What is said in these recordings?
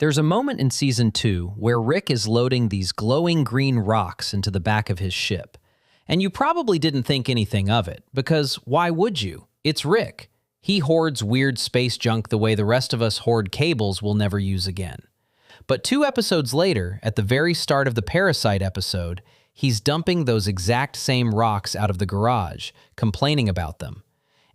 There's a moment in Season 2 where Rick is loading these glowing green rocks into the back of his ship. And you probably didn't think anything of it, because why would you? It's Rick. He hoards weird space junk the way the rest of us hoard cables we'll never use again. But 2 episodes later, at the very start of the Parasite episode, he's dumping those exact same rocks out of the garage, complaining about them.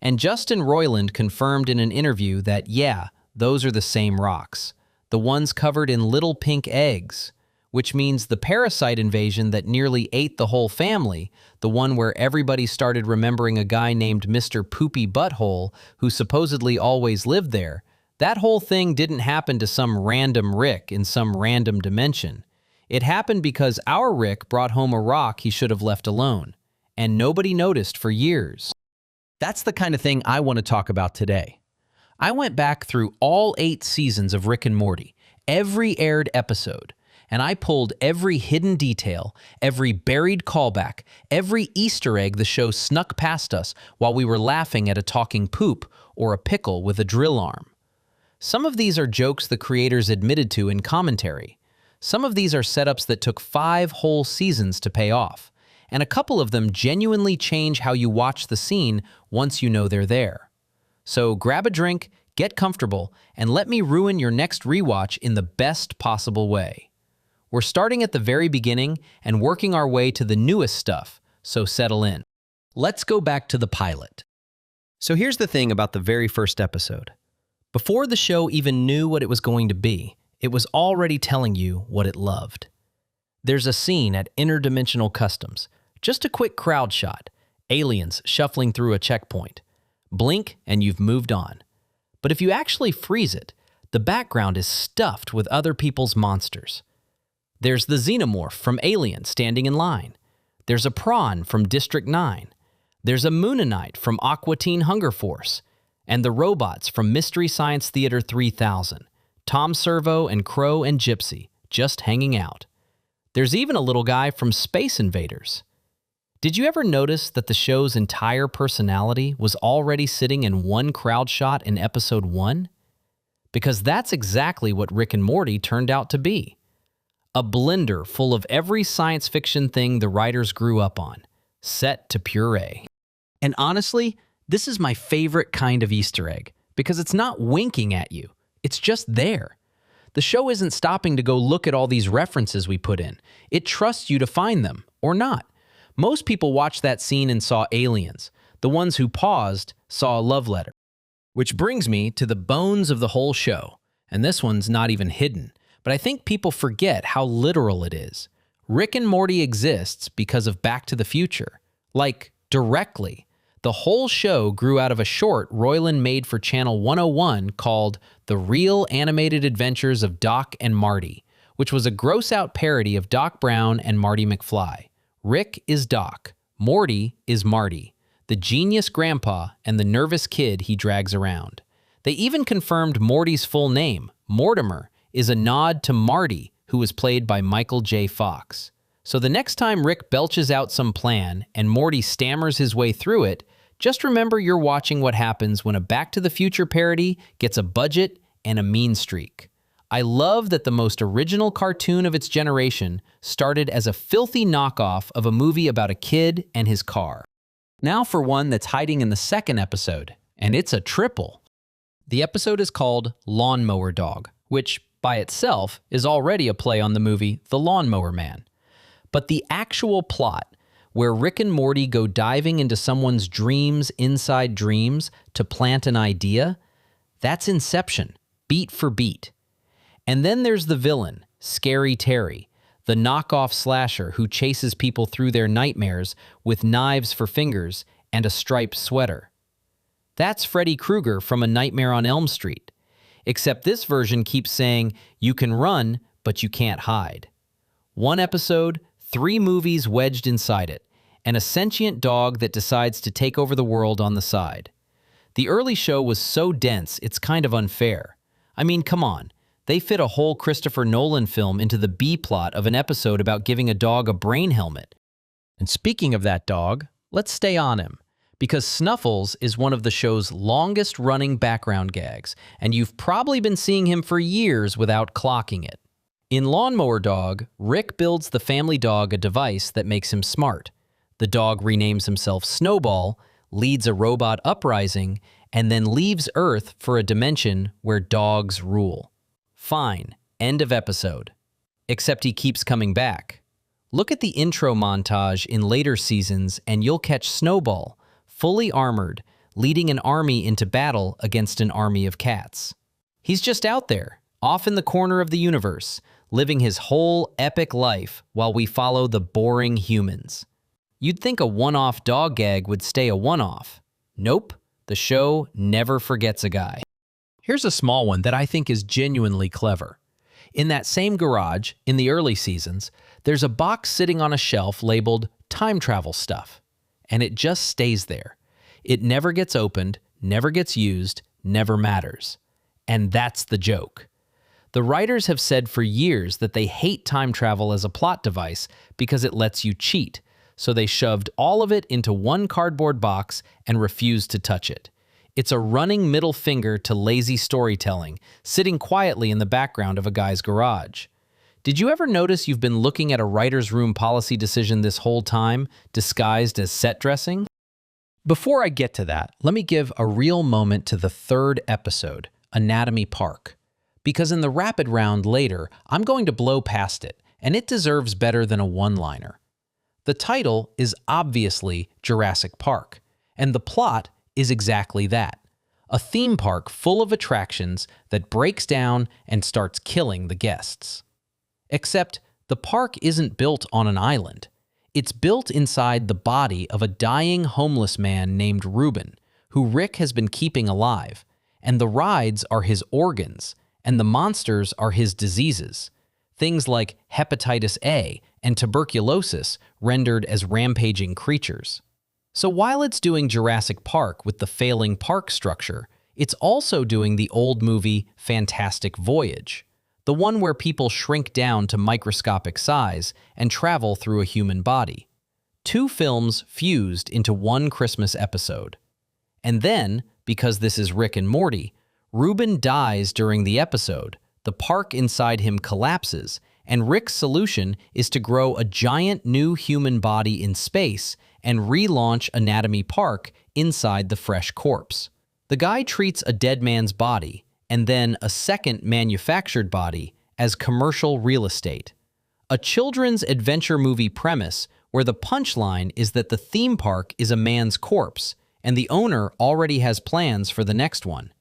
And Justin Roiland confirmed in an interview that, yeah, those are the same rocks. The ones covered in little pink eggs, which means the parasite invasion that nearly ate the whole family, the one where everybody started remembering a guy named Mr. Poopy Butthole who supposedly always lived there, that whole thing didn't happen to some random Rick in some random dimension. It happened because our Rick brought home a rock he should have left alone, and nobody noticed for years. That's the kind of thing I want to talk about today. I went back through all 8 seasons of Rick and Morty, every aired episode, and I pulled every hidden detail, every buried callback, every Easter egg the show snuck past us while we were laughing at a talking poop or a pickle with a drill arm. Some of these are jokes the creators admitted to in commentary. Some of these are setups that took 5 whole seasons to pay off, and a couple of them genuinely change how you watch the scene once you know they're there. So grab a drink, get comfortable, and let me ruin your next rewatch in the best possible way. We're starting at the very beginning and working our way to the newest stuff, so settle in. Let's go back to the pilot. So here's the thing about the very first episode. Before the show even knew what it was going to be, it was already telling you what it loved. There's a scene at Interdimensional Customs, just a quick crowd shot, aliens shuffling through a checkpoint. Blink and you've moved on. But if you actually freeze it, the background is stuffed with other people's monsters. There's the xenomorph from Alien standing in line. There's a prawn from District 9. There's a Moonanite from Aqua Teen Hunger Force. And the robots from Mystery Science Theater 3000. Tom Servo and Crow and Gypsy, just hanging out. There's even a little guy from Space Invaders. Did you ever notice that the show's entire personality was already sitting in one crowd shot in episode 1? Because that's exactly what Rick and Morty turned out to be. A blender full of every science fiction thing the writers grew up on, set to puree. And honestly, this is my favorite kind of Easter egg, because it's not winking at you, it's just there. The show isn't stopping to go look at all these references we put in. It trusts you to find them, or not. Most people watched that scene and saw aliens. The ones who paused saw a love letter. Which brings me to the bones of the whole show, and this one's not even hidden, but I think people forget how literal it is. Rick and Morty exists because of Back to the Future. Like, directly. The whole show grew out of a short Roiland made for Channel 101 called The Real Animated Adventures of Doc and Marty, which was a gross-out parody of Doc Brown and Marty McFly. Rick is Doc, Morty is Marty, the genius grandpa and the nervous kid he drags around. They even confirmed Morty's full name, Mortimer, is a nod to Marty, who was played by Michael J. Fox. So the next time Rick belches out some plan and Morty stammers his way through it, just remember you're watching what happens when a Back to the Future parody gets a budget and a mean streak. I love that the most original cartoon of its generation started as a filthy knockoff of a movie about a kid and his car. Now for one that's hiding in the second episode, and it's a triple. The episode is called Lawnmower Dog, which by itself is already a play on the movie The Lawnmower Man. But the actual plot, where Rick and Morty go diving into someone's dreams inside dreams to plant an idea, that's Inception, beat for beat. And then there's the villain, Scary Terry, the knockoff slasher who chases people through their nightmares with knives for fingers and a striped sweater. That's Freddy Krueger from A Nightmare on Elm Street, except this version keeps saying, you can run, but you can't hide. 1 episode, 3 movies wedged inside it, and a sentient dog that decides to take over the world on the side. The early show was so dense, it's kind of unfair. I mean, come on. They fit a whole Christopher Nolan film into the B-plot of an episode about giving a dog a brain helmet. And speaking of that dog, let's stay on him, because Snuffles is one of the show's longest-running background gags, and you've probably been seeing him for years without clocking it. In Lawnmower Dog, Rick builds the family dog a device that makes him smart. The dog renames himself Snowball, leads a robot uprising, and then leaves Earth for a dimension where dogs rule. Fine, end of episode. Except he keeps coming back. Look at the intro montage in later seasons and you'll catch Snowball, fully armored, leading an army into battle against an army of cats. He's just out there, off in the corner of the universe, living his whole epic life while we follow the boring humans. You'd think a one-off dog gag would stay a one-off. Nope, the show never forgets a guy. Here's a small one that I think is genuinely clever. In that same garage, in the early seasons, there's a box sitting on a shelf labeled time travel stuff, and it just stays there. It never gets opened, never gets used, never matters. And that's the joke. The writers have said for years that they hate time travel as a plot device because it lets you cheat, so they shoved all of it into one cardboard box and refused to touch it. It's a running middle finger to lazy storytelling, sitting quietly in the background of a guy's garage. Did you ever notice you've been looking at a writer's room policy decision this whole time, disguised as set dressing? Before I get to that, let me give a real moment to the third episode, Anatomy Park. Because in the rapid round later, I'm going to blow past it, and it deserves better than a one-liner. The title is obviously Jurassic Park, and the plot is exactly that. A theme park full of attractions that breaks down and starts killing the guests. Except the park isn't built on an island. It's built inside the body of a dying homeless man named Reuben, who Rick has been keeping alive, and the rides are his organs, and the monsters are his diseases. Things like hepatitis A and tuberculosis rendered as rampaging creatures. So while it's doing Jurassic Park with the failing park structure, it's also doing the old movie Fantastic Voyage, the one where people shrink down to microscopic size and travel through a human body. Two films fused into one Christmas episode. And then, because this is Rick and Morty, Reuben dies during the episode, the park inside him collapses, and Rick's solution is to grow a giant new human body in space and relaunch Anatomy Park inside the fresh corpse. The guy treats a dead man's body, and then a second manufactured body, as commercial real estate. A children's adventure movie premise where the punchline is that the theme park is a man's corpse, and the owner already has plans for the next one.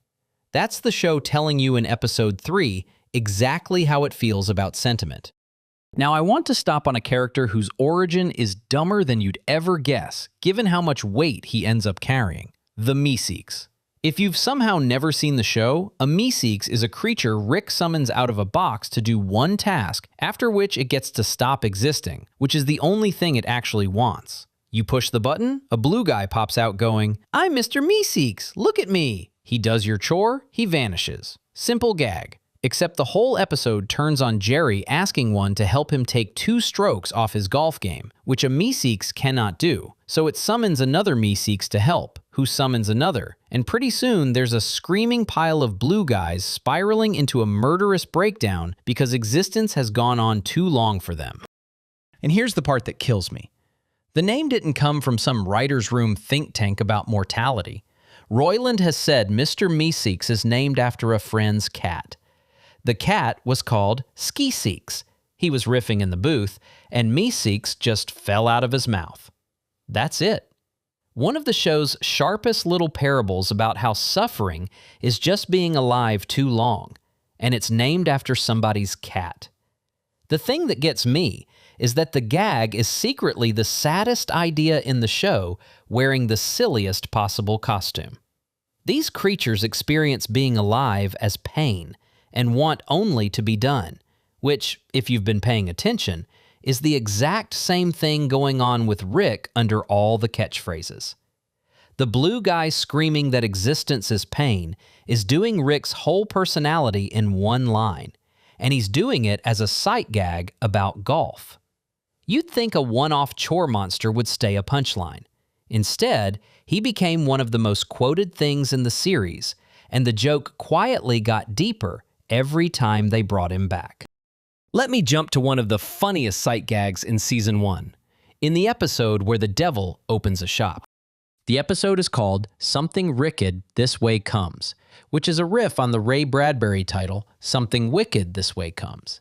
That's the show telling you in episode 3 exactly how it feels about sentiment. Now, I want to stop on a character whose origin is dumber than you'd ever guess, given how much weight he ends up carrying. The Meeseeks. If you've somehow never seen the show, a Meeseeks is a creature Rick summons out of a box to do one task, after which it gets to stop existing, which is the only thing it actually wants. You push the button, a blue guy pops out going, "I'm Mr. Meeseeks, look at me!" He does your chore, he vanishes. Simple gag. Except the whole episode turns on Jerry asking one to help him take 2 strokes off his golf game, which a Meeseeks cannot do. So it summons another Meeseeks to help, who summons another, and pretty soon there's a screaming pile of blue guys spiraling into a murderous breakdown because existence has gone on too long for them. And here's the part that kills me. The name didn't come from some writer's room think tank about mortality. Roiland has said Mr. Meeseeks is named after a friend's cat. The cat was called Ski-Seeks. He was riffing in the booth, and Meeseeks just fell out of his mouth. That's it. One of the show's sharpest little parables about how suffering is just being alive too long, and it's named after somebody's cat. The thing that gets me is that the gag is secretly the saddest idea in the show, wearing the silliest possible costume. These creatures experience being alive as pain, and want only to be done, which, if you've been paying attention, is the exact same thing going on with Rick under all the catchphrases. The blue guy screaming that existence is pain is doing Rick's whole personality in one line, and he's doing it as a sight gag about golf. You'd think a one-off chore monster would stay a punchline. Instead, he became one of the most quoted things in the series, and the joke quietly got deeper every time they brought him back. Let me jump to one of the funniest sight gags in Season 1, in the episode where the devil opens a shop. The episode is called Something Ricked This Way Comes, which is a riff on the Ray Bradbury title Something Wicked This Way Comes.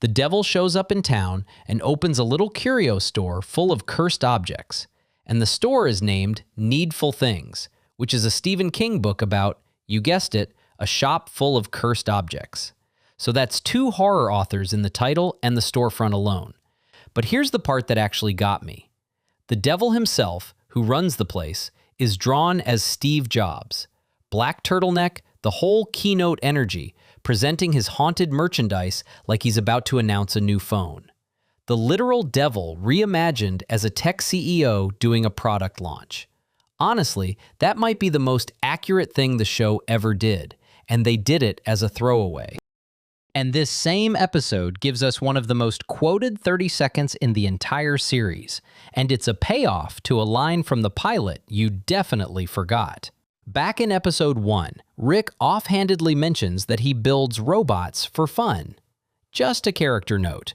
The devil shows up in town and opens a little curio store full of cursed objects, and the store is named Needful Things, which is a Stephen King book about, you guessed it, a shop full of cursed objects. So that's 2 horror authors in the title and the storefront alone. But here's the part that actually got me. The devil himself, who runs the place, is drawn as Steve Jobs. Black turtleneck, the whole keynote energy, presenting his haunted merchandise like he's about to announce a new phone. The literal devil reimagined as a tech CEO doing a product launch. Honestly, that might be the most accurate thing the show ever did, and they did it as a throwaway. And this same episode gives us one of the most quoted 30 seconds in the entire series, and it's a payoff to a line from the pilot you definitely forgot. Back in episode 1, Rick offhandedly mentions that he builds robots for fun. Just a character note.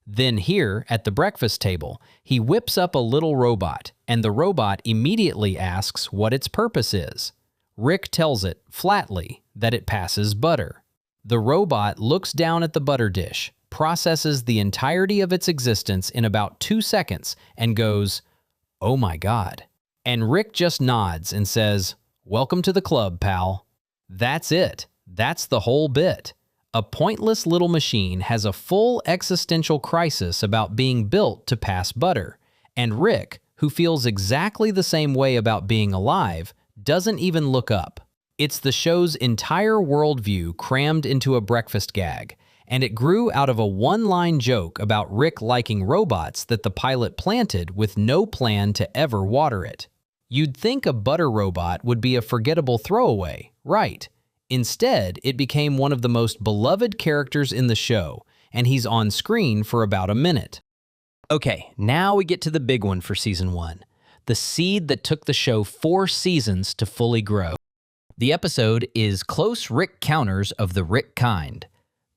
Then here, at the breakfast table, he whips up a little robot, and the robot immediately asks what its purpose is. Rick tells it, flatly, that it passes butter. The robot looks down at the butter dish, processes the entirety of its existence in about 2 seconds, and goes, "Oh my God." And Rick just nods and says, "Welcome to the club, pal." That's it. That's the whole bit. A pointless little machine has a full existential crisis about being built to pass butter, and Rick, who feels exactly the same way about being alive, doesn't even look up. It's the show's entire worldview crammed into a breakfast gag, and it grew out of a one-line joke about Rick liking robots that the pilot planted with no plan to ever water it. You'd think a butter robot would be a forgettable throwaway, right? Instead, it became one of the most beloved characters in the show, and he's on screen for about a minute. Okay, now we get to the big one for Season 1, the seed that took the show 4 seasons to fully grow. The episode is Close Rick Counters of the Rick Kind,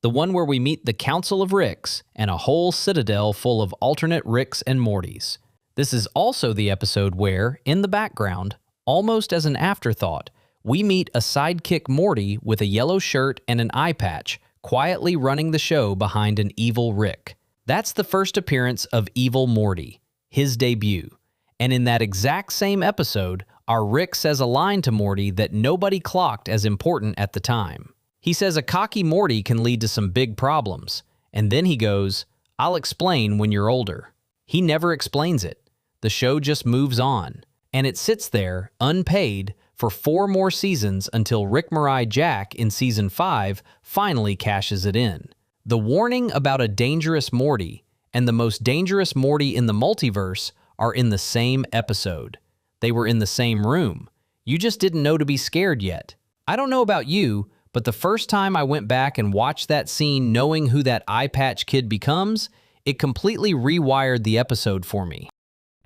the one where we meet the Council of Ricks and a whole citadel full of alternate Ricks and Mortys. This is also the episode where, in the background, almost as an afterthought, we meet a sidekick Morty with a yellow shirt and an eye patch, quietly running the show behind an evil Rick. That's the first appearance of Evil Morty, his debut. And in that exact same episode, our Rick says a line to Morty that nobody clocked as important at the time. He says a cocky Morty can lead to some big problems, and then he goes, "I'll explain when you're older." He never explains it. The show just moves on, and it sits there, unpaid, for 4 more seasons until Rick Morai Jack in Season 5 finally cashes it in. The warning about a dangerous Morty and the most dangerous Morty in the multiverse are in the same episode. They were in the same room. You just didn't know to be scared yet. I don't know about you, but the first time I went back and watched that scene knowing who that eye patch kid becomes, it completely rewired the episode for me.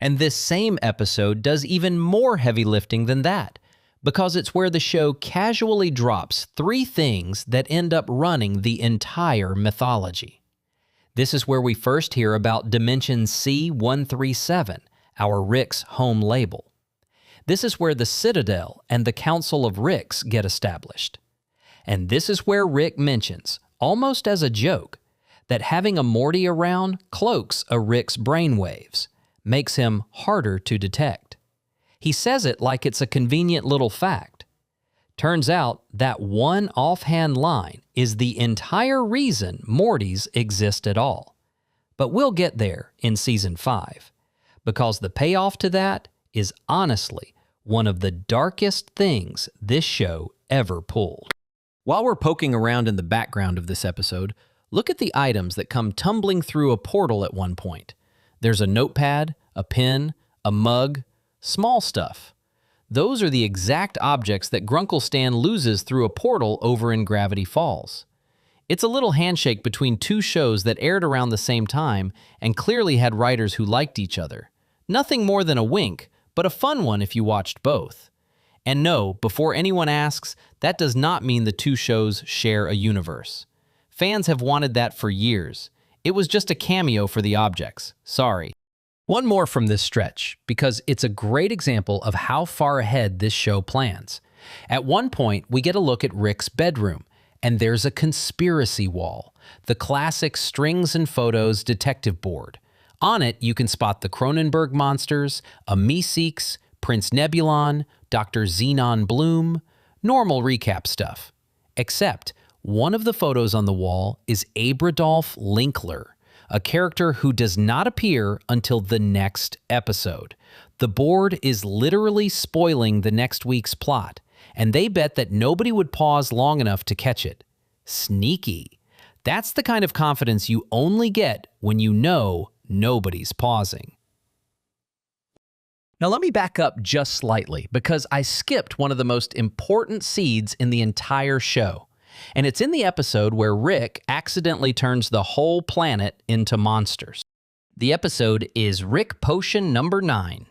And this same episode does even more heavy lifting than that, because it's where the show casually drops 3 things that end up running the entire mythology. This is where we first hear about Dimension C137, our Rick's home label. This is where the Citadel and the Council of Ricks get established. And this is where Rick mentions, almost as a joke, that having a Morty around cloaks a Rick's brainwaves, makes him harder to detect. He says it like it's a convenient little fact. Turns out that one offhand line is the entire reason Mortys exist at all. But we'll get there in Season 5, because the payoff to that is honestly one of the darkest things this show ever pulled. While we're poking around in the background of this episode, look at the items that come tumbling through a portal at one point. There's a notepad, a pen, a mug, small stuff. Those are the exact objects that Grunkle Stan loses through a portal over in Gravity Falls. It's a little handshake between 2 shows that aired around the same time and clearly had writers who liked each other. Nothing more than a wink, but a fun one if you watched both. And no, before anyone asks, that does not mean the two shows share a universe. Fans have wanted that for years. It was just a cameo for the objects. Sorry. One more from this stretch, because it's a great example of how far ahead this show plans. At one point, we get a look at Rick's bedroom, and there's a conspiracy wall, the classic strings and photos detective board. On it, you can spot the Cronenberg monsters, a Meeseeks, Prince Nebulon, Dr. Xenon Bloom, normal recap stuff. Except, one of the photos on the wall is Abradolf Linkler, a character who does not appear until the next episode. The board is literally spoiling the next week's plot, and they bet that nobody would pause long enough to catch it. Sneaky. That's the kind of confidence you only get when you know nobody's pausing. Now let me back up just slightly, because I skipped one of the most important seeds in the entire show. And it's in the episode where Rick accidentally turns the whole planet into monsters. The episode is Rick Potion number 9.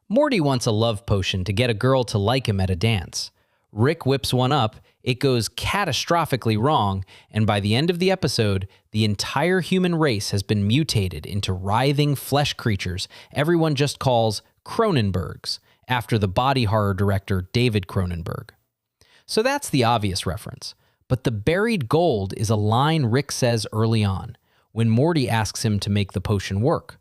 Morty wants a love potion to get a girl to like him at a dance. Rick whips one up, it goes catastrophically wrong, and by the end of the episode, the entire human race has been mutated into writhing flesh creatures everyone just calls Cronenbergs, after the body horror director David Cronenberg. So that's the obvious reference. But the buried gold is a line Rick says early on, when Morty asks him to make the potion work.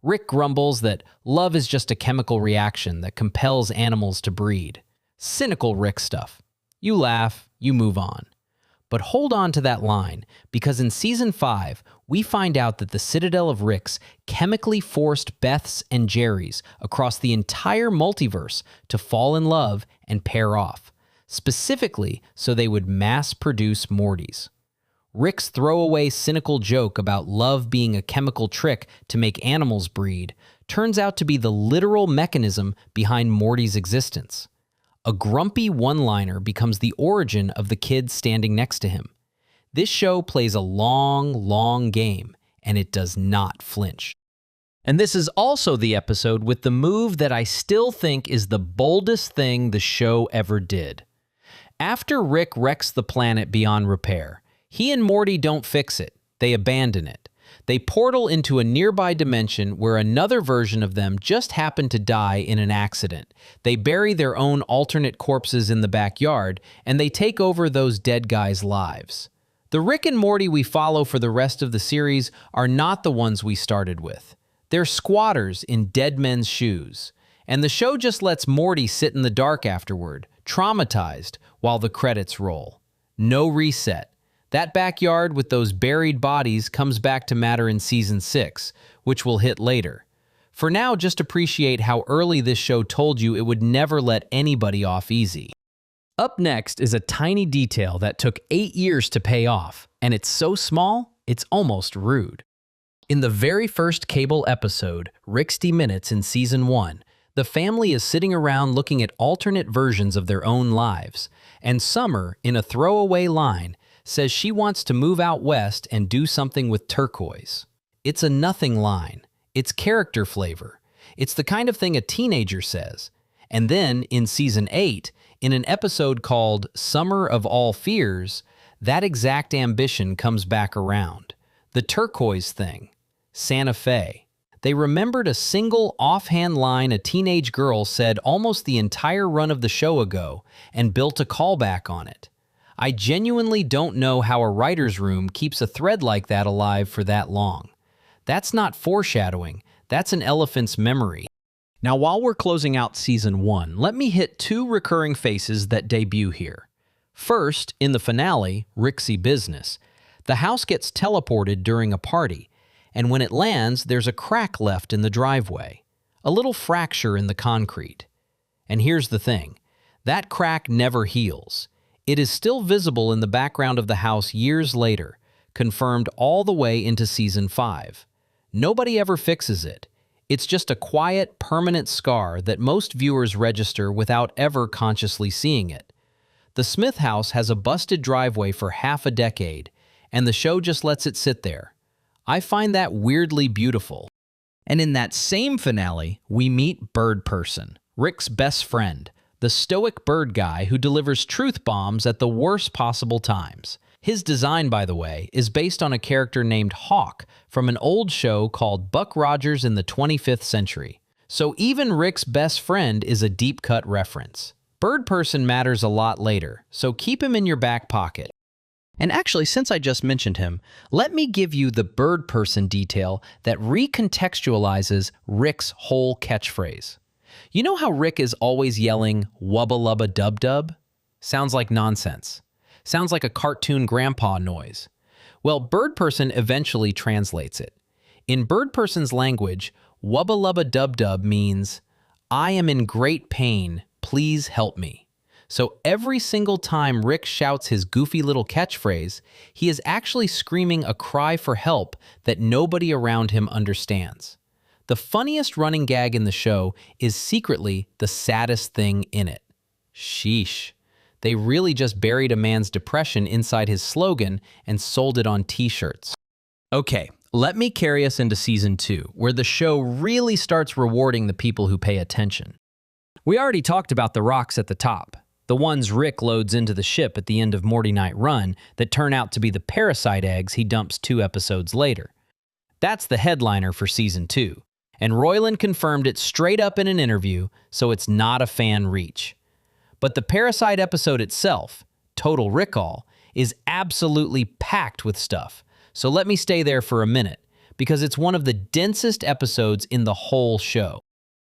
Rick grumbles that love is just a chemical reaction that compels animals to breed. Cynical Rick stuff. You laugh, you move on. But hold on to that line, because in Season 5, we find out that the Citadel of Ricks chemically forced Beths and Jerrys across the entire multiverse to fall in love and pair off, specifically so they would mass-produce Mortys. Rick's throwaway cynical joke about love being a chemical trick to make animals breed turns out to be the literal mechanism behind Morty's existence. A grumpy one-liner becomes the origin of the kid standing next to him. This show plays a long, long game, and it does not flinch. And this is also the episode with the move that I still think is the boldest thing the show ever did. After Rick wrecks the planet beyond repair, he and Morty don't fix it, they abandon it. They portal into a nearby dimension where another version of them just happened to die in an accident. They bury their own alternate corpses in the backyard, and they take over those dead guys' lives. The Rick and Morty we follow for the rest of the series are not the ones we started with. They're squatters in dead men's shoes. And the show just lets Morty sit in the dark afterward, traumatized, while the credits roll. No reset. That backyard with those buried bodies comes back to matter in Season 6, which we'll hit later. For now, just appreciate how early this show told you it would never let anybody off easy. Up next is a tiny detail that took 8 years to pay off, and it's so small, it's almost rude. In the very first cable episode, Rick's Minutes in Season 1, the family is sitting around looking at alternate versions of their own lives, and Summer, in a throwaway line, says she wants to move out west and do something with turquoise. It's a nothing line. It's character flavor. It's the kind of thing a teenager says. And then, in Season 8, in an episode called Summer of All Fears, that exact ambition comes back around. The turquoise thing. Santa Fe. They remembered a single offhand line a teenage girl said almost the entire run of the show ago and built a callback on it. I genuinely don't know how a writer's room keeps a thread like that alive for that long. That's not foreshadowing, that's an elephant's memory. Now, while we're closing out Season 1, let me hit 2 recurring faces that debut here. First, in the finale, Rixie Business. The house gets teleported during a party, and when it lands, there's a crack left in the driveway. A little fracture in the concrete. And here's the thing, that crack never heals. It is still visible in the background of the house years later, confirmed all the way into Season 5. Nobody ever fixes it. It's just a quiet, permanent scar that most viewers register without ever consciously seeing it. The Smith house has a busted driveway for half a decade, and the show just lets it sit there. I find that weirdly beautiful. And in that same finale, we meet Bird Person, Rick's best friend, the stoic bird guy who delivers truth bombs at the worst possible times. His design, by the way, is based on a character named Hawk from an old show called Buck Rogers in the 25th Century. So even Rick's best friend is a deep-cut reference. Bird Person matters a lot later, so keep him in your back pocket. And actually, since I just mentioned him, let me give you the Bird Person detail that recontextualizes Rick's whole catchphrase. You know how Rick is always yelling, "Wubba Lubba Dub Dub"? Sounds like nonsense. Sounds like a cartoon grandpa noise. Well, Bird Person eventually translates it. In Bird Person's language, Wubba Lubba Dub Dub means, "I am in great pain, please help me." So every single time Rick shouts his goofy little catchphrase, he is actually screaming a cry for help that nobody around him understands. The funniest running gag in the show is secretly the saddest thing in it. Sheesh. They really just buried a man's depression inside his slogan and sold it on t-shirts. Okay, let me carry us into Season 2, where the show really starts rewarding the people who pay attention. We already talked about the rocks at the top. The ones Rick loads into the ship at the end of Morty Night Run that turn out to be the parasite eggs he dumps 2 episodes later. That's the headliner for Season 2, and Roiland confirmed it straight up in an interview, so it's not a fan reach. But the parasite episode itself, Total Recall, is absolutely packed with stuff, so let me stay there for a minute, because it's one of the densest episodes in the whole show.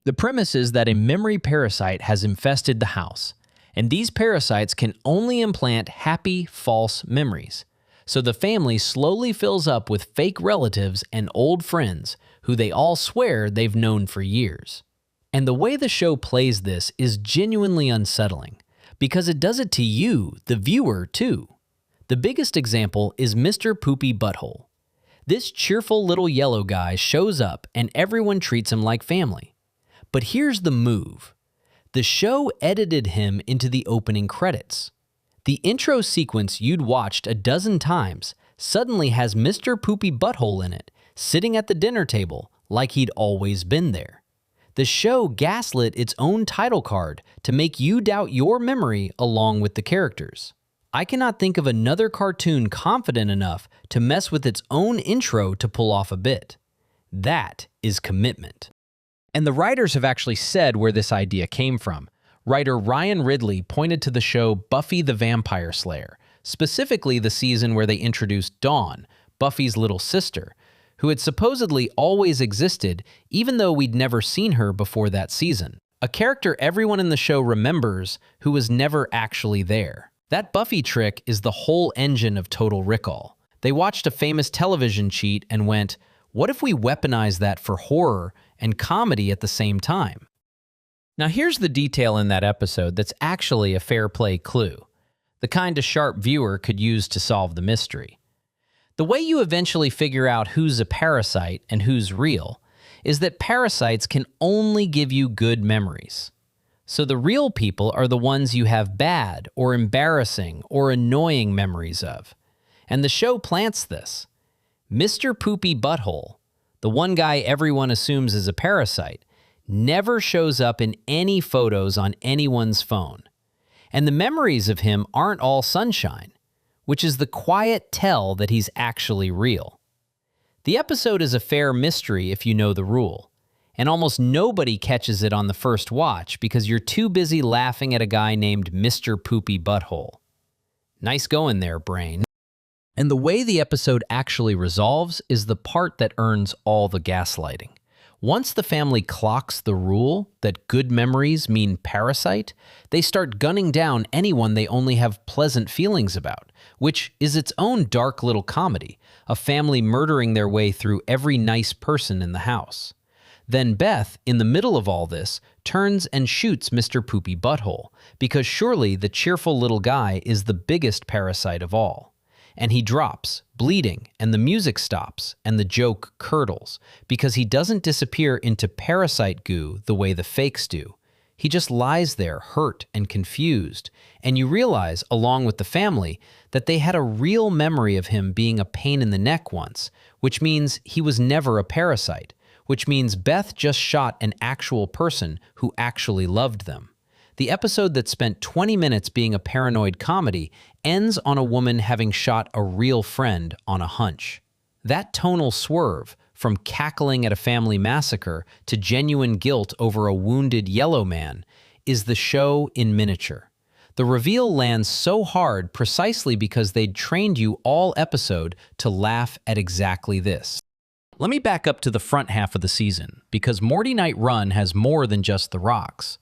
The premise is that a memory parasite has infested the house, and these parasites can only implant happy, false memories. So the family slowly fills up with fake relatives and old friends who they all swear they've known for years. And the way the show plays this is genuinely unsettling, because it does it to you, the viewer, too. The biggest example is Mr. Poopy Butthole. This cheerful little yellow guy shows up and everyone treats him like family. But here's the move. The show edited him into the opening credits. The intro sequence you'd watched a dozen times suddenly has Mr. Poopy Butthole in it, sitting at the dinner table like he'd always been there. The show gaslit its own title card to make you doubt your memory along with the characters. I cannot think of another cartoon confident enough to mess with its own intro to pull off a bit. That is commitment. And the writers have actually said where this idea came from. Writer Ryan Ridley pointed to the show Buffy the Vampire Slayer, specifically the season where they introduced Dawn, Buffy's little sister, who had supposedly always existed even though we'd never seen her before that season. A character everyone in the show remembers who was never actually there. That Buffy trick is the whole engine of Total Recall. They watched a famous television cheat and went, what if we weaponize that for horror and comedy at the same time? Now here's the detail in that episode that's actually a fair play clue, the kind a sharp viewer could use to solve the mystery. The way you eventually figure out who's a parasite and who's real is that parasites can only give you good memories. So the real people are the ones you have bad or embarrassing or annoying memories of. And the show plants this. Mr. Poopy Butthole, the one guy everyone assumes is a parasite, never shows up in any photos on anyone's phone. And the memories of him aren't all sunshine, which is the quiet tell that he's actually real. The episode is a fair mystery if you know the rule, and almost nobody catches it on the first watch because you're too busy laughing at a guy named Mr. Poopy Butthole. Nice going there, brain. And the way the episode actually resolves is the part that earns all the gaslighting. Once the family clocks the rule that good memories mean parasite, they start gunning down anyone they only have pleasant feelings about, which is its own dark little comedy, a family murdering their way through every nice person in the house. Then Beth, in the middle of all this, turns and shoots Mr. Poopy Butthole, because surely the cheerful little guy is the biggest parasite of all. And he drops, bleeding, and the music stops, and the joke curdles, because he doesn't disappear into parasite goo the way the fakes do. He just lies there, hurt and confused, and you realize, along with the family, that they had a real memory of him being a pain in the neck once, which means he was never a parasite, which means Beth just shot an actual person who actually loved them. The episode that spent 20 minutes being a paranoid comedy ends on a woman having shot a real friend on a hunch. That tonal swerve, from cackling at a family massacre to genuine guilt over a wounded yellow man, is the show in miniature. The reveal lands so hard precisely because they'd trained you all episode to laugh at exactly this. Let me back up to the front half of the season, because Morty Night Run has more than just the rocks.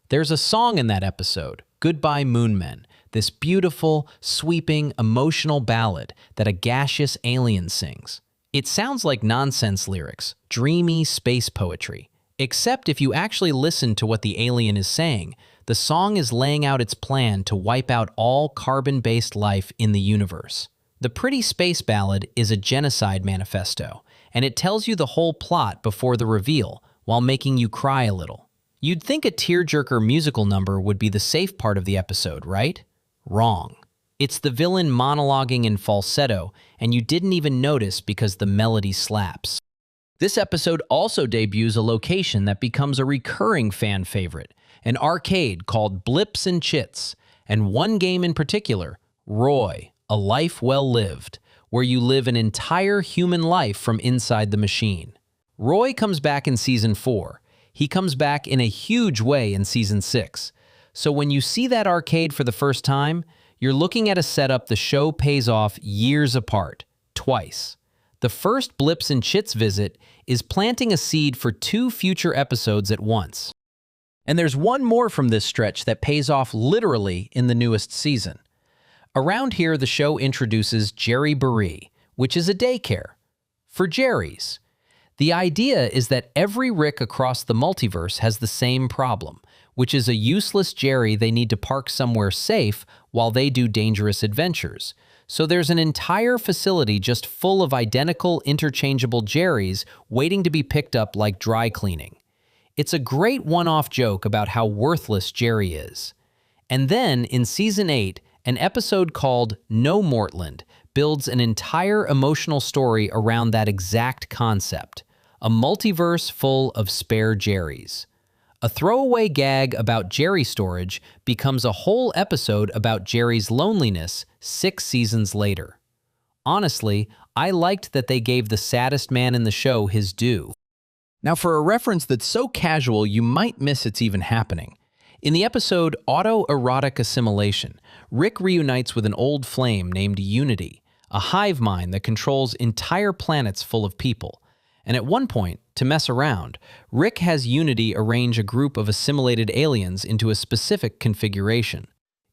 There's a song in that episode, Goodbye Moonmen, this beautiful, sweeping, emotional ballad that a gaseous alien sings. It sounds like nonsense lyrics, dreamy space poetry. Except if you actually listen to what the alien is saying, the song is laying out its plan to wipe out all carbon-based life in the universe. The pretty space ballad is a genocide manifesto, and it tells you the whole plot before the reveal, while making you cry a little. You'd think a tearjerker musical number would be the safe part of the episode, right? Wrong. It's the villain monologuing in falsetto, and you didn't even notice because the melody slaps. This episode also debuts a location that becomes a recurring fan favorite, an arcade called Blips and Chits, and one game in particular, Roy, A Life Well Lived, where you live an entire human life from inside the machine. Roy comes back in Season 4. He comes back in a huge way in Season 6. So when you see that arcade for the first time, you're looking at a setup the show pays off years apart, twice. The first Blips and Chits visit is planting a seed for 2 future episodes at once. And there's one more from this stretch that pays off literally in the newest season. Around here, the show introduces Jerry Baree, which is a daycare for Jerrys. The idea is that every Rick across the multiverse has the same problem, which is a useless Jerry they need to park somewhere safe while they do dangerous adventures. So there's an entire facility just full of identical interchangeable Jerrys waiting to be picked up like dry cleaning. It's a great one-off joke about how worthless Jerry is. And then, in Season 8, an episode called No Mortland builds an entire emotional story around that exact concept. A multiverse full of spare Jerrys. A throwaway gag about Jerry storage becomes a whole episode about Jerry's loneliness 6 seasons later. Honestly, I liked that they gave the saddest man in the show his due. Now for a reference that's so casual you might miss it's even happening. In the episode Autoerotic Assimilation, Rick reunites with an old flame named Unity, a hive mind that controls entire planets full of people. And at one point, to mess around, Rick has Unity arrange a group of assimilated aliens into a specific configuration.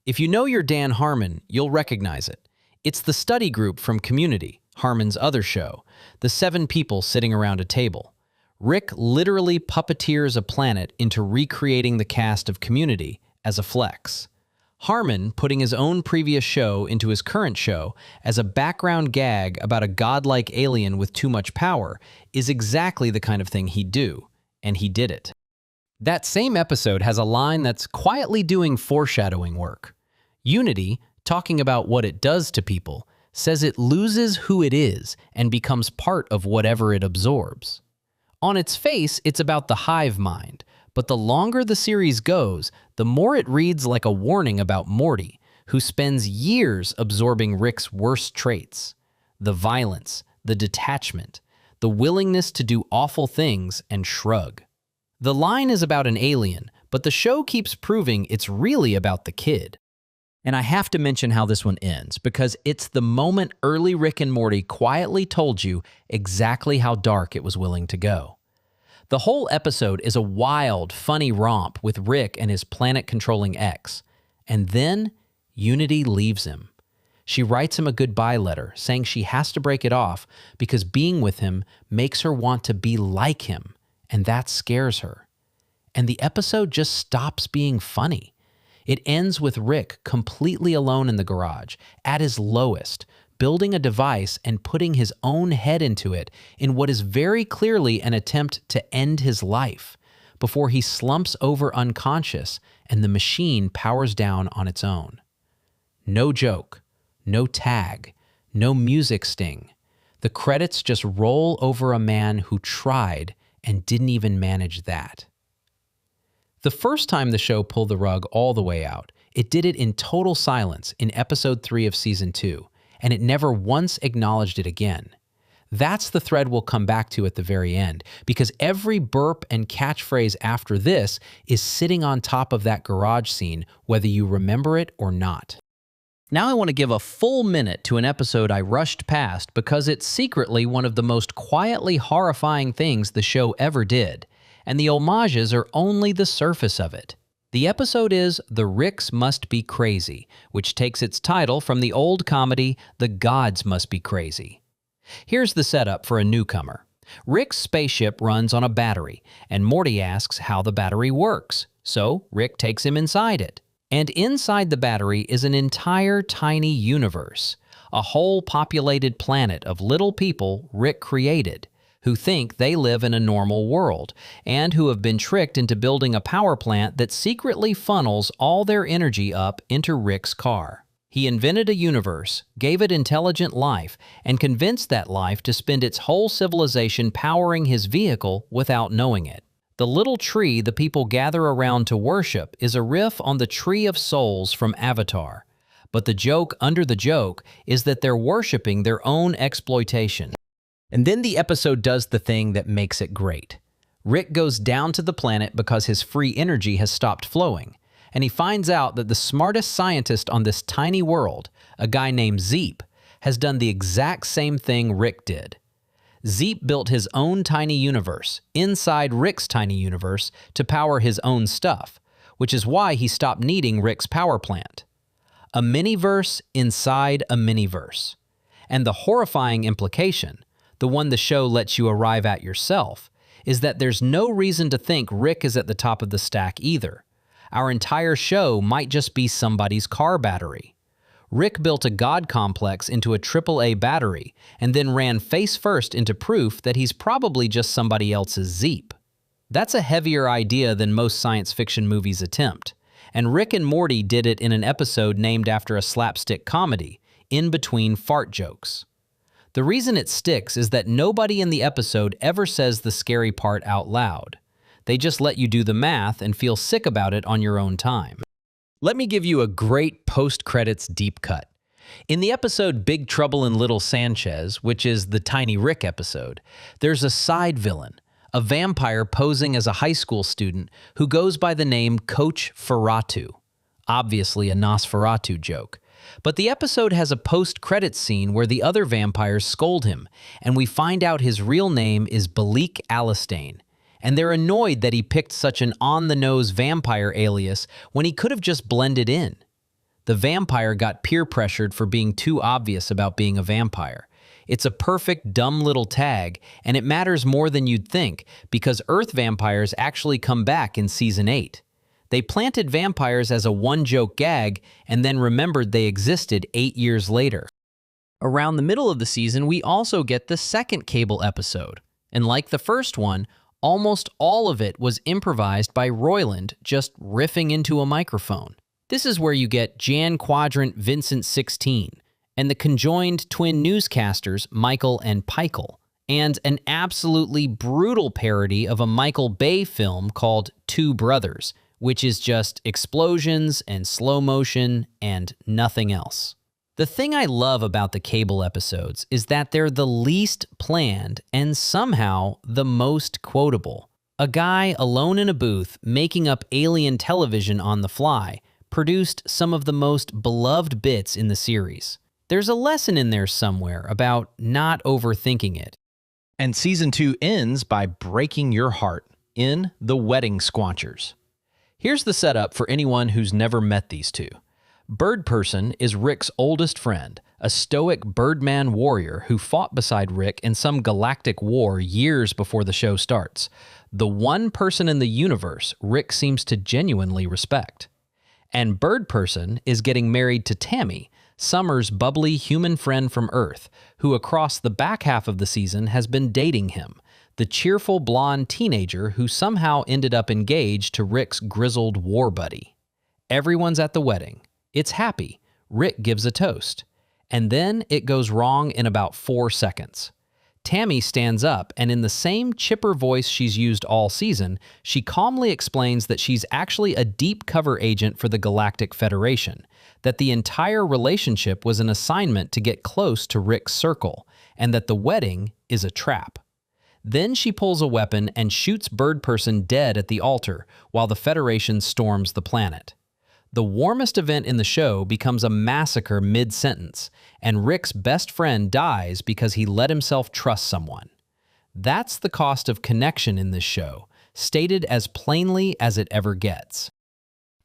If you know your Dan Harmon, you'll recognize it. It's the study group from Community, Harmon's other show, the 7 people sitting around a table. Rick literally puppeteers a planet into recreating the cast of Community as a flex. Harmon putting his own previous show into his current show as a background gag about a godlike alien with too much power is exactly the kind of thing he'd do, and he did it. That same episode has a line that's quietly doing foreshadowing work. Unity, talking about what it does to people, says it loses who it is and becomes part of whatever it absorbs. On its face, it's about the hive mind, but the longer the series goes, the more it reads like a warning about Morty, who spends years absorbing Rick's worst traits. The violence, the detachment, the willingness to do awful things and shrug. The line is about an alien, but the show keeps proving it's really about the kid. And I have to mention how this one ends, because it's the moment early Rick and Morty quietly told you exactly how dark it was willing to go. The whole episode is a wild, funny romp with Rick and his planet-controlling ex. And then, Unity leaves him. She writes him a goodbye letter, saying she has to break it off because being with him makes her want to be like him, and that scares her. And the episode just stops being funny. It ends with Rick completely alone in the garage, at his lowest, building a device and putting his own head into it in what is very clearly an attempt to end his life, before he slumps over unconscious and the machine powers down on its own. No joke, no tag, no music sting. The credits just roll over a man who tried and didn't even manage that. The first time the show pulled the rug all the way out, it did it in total silence in episode 3 of season 2, and it never once acknowledged it again. That's the thread we'll come back to at the very end, because every burp and catchphrase after this is sitting on top of that garage scene, whether you remember it or not. Now I want to give a full minute to an episode I rushed past because it's secretly one of the most quietly horrifying things the show ever did, and the homages are only the surface of it. The episode is The Ricks Must Be Crazy, which takes its title from the old comedy The Gods Must Be Crazy. Here's the setup for a newcomer. Rick's spaceship runs on a battery, and Morty asks how the battery works, so Rick takes him inside it. And inside the battery is an entire tiny universe, a whole populated planet of little people Rick created, who think they live in a normal world, and who have been tricked into building a power plant that secretly funnels all their energy up into Rick's car. He invented a universe, gave it intelligent life, and convinced that life to spend its whole civilization powering his vehicle without knowing it. The little tree the people gather around to worship is a riff on the Tree of Souls from Avatar. But the joke under the joke is that they're worshiping their own exploitation. And then the episode does the thing that makes it great. Rick goes down to the planet because his free energy has stopped flowing, and he finds out that the smartest scientist on this tiny world, a guy named Zeep, has done the exact same thing Rick did. Zeep built his own tiny universe, inside Rick's tiny universe, to power his own stuff, which is why he stopped needing Rick's power plant. A miniverse inside a miniverse. And the horrifying implication, the one the show lets you arrive at yourself, is that there's no reason to think Rick is at the top of the stack either. Our entire show might just be somebody's car battery. Rick built a god complex into a AAA battery and then ran face first into proof that he's probably just somebody else's Zeep. That's a heavier idea than most science fiction movies attempt, and Rick and Morty did it in an episode named after a slapstick comedy, In Between Fart Jokes. The reason it sticks is that nobody in the episode ever says the scary part out loud. They just let you do the math and feel sick about it on your own time. Let me give you a great post-credits deep cut. In the episode Big Trouble in Little Sanchez, which is the Tiny Rick episode, there's a side villain, a vampire posing as a high school student who goes by the name Coach Ferratu. Obviously a Nosferatu joke. But the episode has a post-credits scene where the other vampires scold him, and we find out his real name is Balik Alistane. And they're annoyed that he picked such an on-the-nose vampire alias when he could have just blended in. The vampire got peer-pressured for being too obvious about being a vampire. It's a perfect dumb little tag, and it matters more than you'd think because Earth vampires actually come back in Season 8. They planted vampires as a one-joke gag and then remembered they existed 8 years later. Around the middle of the season, we also get the second Cable episode. And like the first one, almost all of it was improvised by Roiland just riffing into a microphone. This is where you get Jan Quadrant Vincent 16 and the conjoined twin newscasters Michael and Pickle, and an absolutely brutal parody of a Michael Bay film called Two Brothers, which is just explosions and slow motion and nothing else. The thing I love about the Cable episodes is that they're the least planned and somehow the most quotable. A guy alone in a booth making up alien television on the fly produced some of the most beloved bits in the series. There's a lesson in there somewhere about not overthinking it. And Season 2 ends by breaking your heart in The Wedding Squanchers. Here's the setup for anyone who's never met these two. Bird Person is Rick's oldest friend, a stoic Birdman warrior who fought beside Rick in some galactic war years before the show starts. The one person in the universe Rick seems to genuinely respect. And Bird Person is getting married to Tammy, Summer's bubbly human friend from Earth, who across the back half of the season has been dating him, the cheerful blonde teenager who somehow ended up engaged to Rick's grizzled war buddy. Everyone's at the wedding. It's happy. Rick gives a toast. And then it goes wrong in about 4 seconds. Tammy stands up, and in the same chipper voice she's used all season, she calmly explains that she's actually a deep cover agent for the Galactic Federation, that the entire relationship was an assignment to get close to Rick's circle, and that the wedding is a trap. Then she pulls a weapon and shoots Bird Person dead at the altar while the Federation storms the planet. The warmest event in the show becomes a massacre mid-sentence, and Rick's best friend dies because he let himself trust someone. That's the cost of connection in this show, stated as plainly as it ever gets.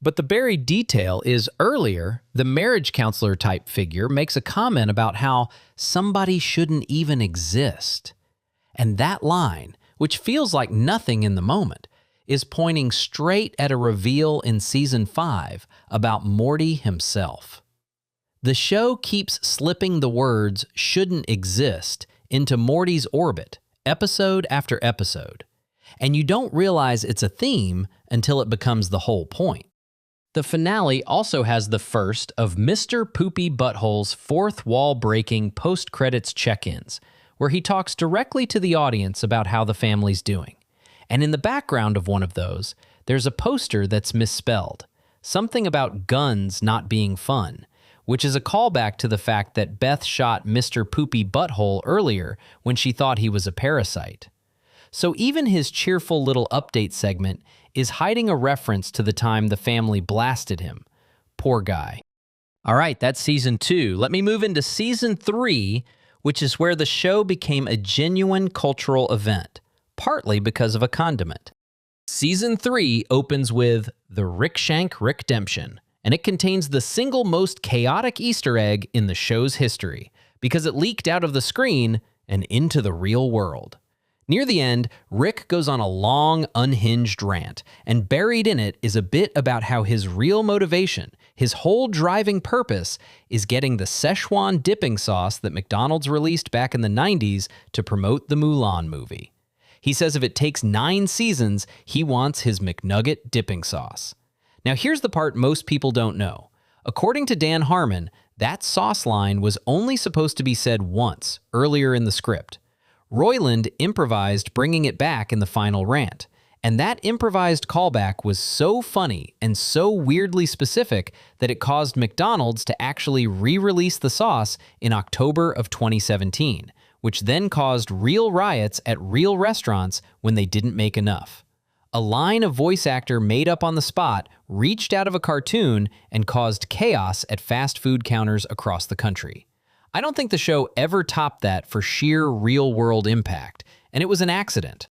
But the buried detail is earlier, the marriage counselor type figure makes a comment about how somebody shouldn't even exist. And that line, which feels like nothing in the moment, is pointing straight at a reveal in Season 5 about Morty himself. The show keeps slipping the words "shouldn't exist" into Morty's orbit, episode after episode. And you don't realize it's a theme until it becomes the whole point. The finale also has the first of Mr. Poopy Butthole's fourth wall-breaking post-credits check-ins, where he talks directly to the audience about how the family's doing. And in the background of one of those, there's a poster that's misspelled, something about guns not being fun, which is a callback to the fact that Beth shot Mr. Poopy Butthole earlier when she thought he was a parasite. So even his cheerful little update segment is hiding a reference to the time the family blasted him. Poor guy. All right, that's Season 2. Let me move into Season 3, which is where the show became a genuine cultural event, partly because of a condiment. Season 3 opens with the Rickshank Rickdemption, and it contains the single most chaotic Easter egg in the show's history, because it leaked out of the screen and into the real world. Near the end, Rick goes on a long, unhinged rant, and buried in it is a bit about how his real motivation, his whole driving purpose, is getting the Szechuan dipping sauce that McDonald's released back in the 90s to promote the Mulan movie. He says if it takes 9 seasons, he wants his McNugget dipping sauce. Now here's the part most people don't know. According to Dan Harmon, that sauce line was only supposed to be said once, earlier in the script. Roiland improvised bringing it back in the final rant, and that improvised callback was so funny and so weirdly specific that it caused McDonald's to actually re-release the sauce in October of 2017, which then caused real riots at real restaurants when they didn't make enough. A line a voice actor made up on the spot reached out of a cartoon and caused chaos at fast food counters across the country. I don't think the show ever topped that for sheer real-world impact, and it was an accident.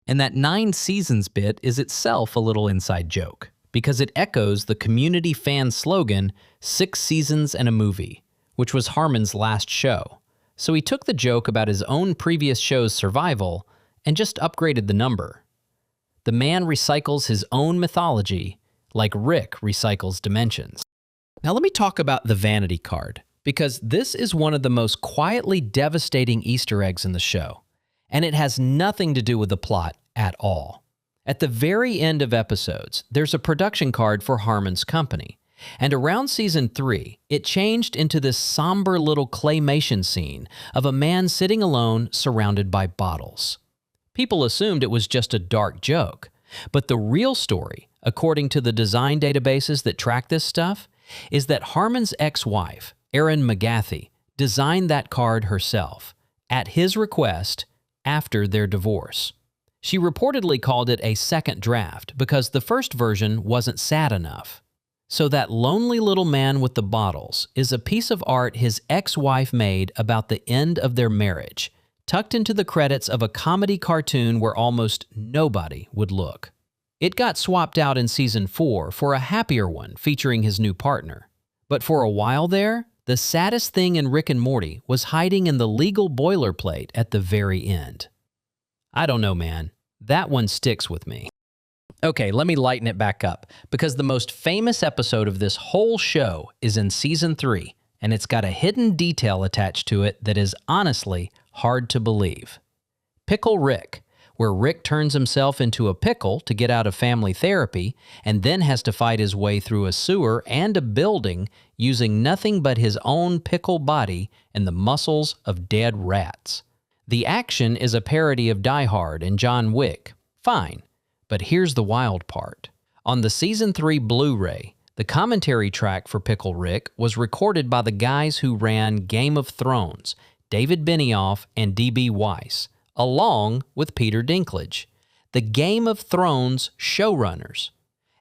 And that 9 seasons bit is itself a little inside joke, because it echoes the community fan slogan, 6 seasons and a movie, which was Harmon's last show. So he took the joke about his own previous show's survival and just upgraded the number. The man recycles his own mythology like Rick recycles dimensions. Now let me talk about the vanity card, because this is one of the most quietly devastating Easter eggs in the show, and it has nothing to do with the plot at all. At the very end of episodes, there's a production card for Harmon's company, and around Season 3, it changed into this somber little claymation scene of a man sitting alone surrounded by bottles. People assumed it was just a dark joke, but the real story, according to the design databases that track this stuff, is that Harmon's ex-wife, Erin McGathy, designed that card herself, at his request, after their divorce. She reportedly called it a second draft because the first version wasn't sad enough. So that lonely little man with the bottles is a piece of art his ex-wife made about the end of their marriage, tucked into the credits of a comedy cartoon where almost nobody would look. It got swapped out in Season 4 for a happier one featuring his new partner. But for a while there, the saddest thing in Rick and Morty was hiding in the legal boilerplate at the very end. I don't know, man. That one sticks with me. Okay, let me lighten it back up, because the most famous episode of this whole show is in Season 3, and it's got a hidden detail attached to it that is honestly hard to believe. Pickle Rick, where Rick turns himself into a pickle to get out of family therapy and then has to fight his way through a sewer and a building using nothing but his own pickle body and the muscles of dead rats. The action is a parody of Die Hard and John Wick. Fine, but here's the wild part. On the Season 3 Blu-ray, the commentary track for Pickle Rick was recorded by the guys who ran Game of Thrones, David Benioff and D.B. Weiss, along with Peter Dinklage, the Game of Thrones showrunners.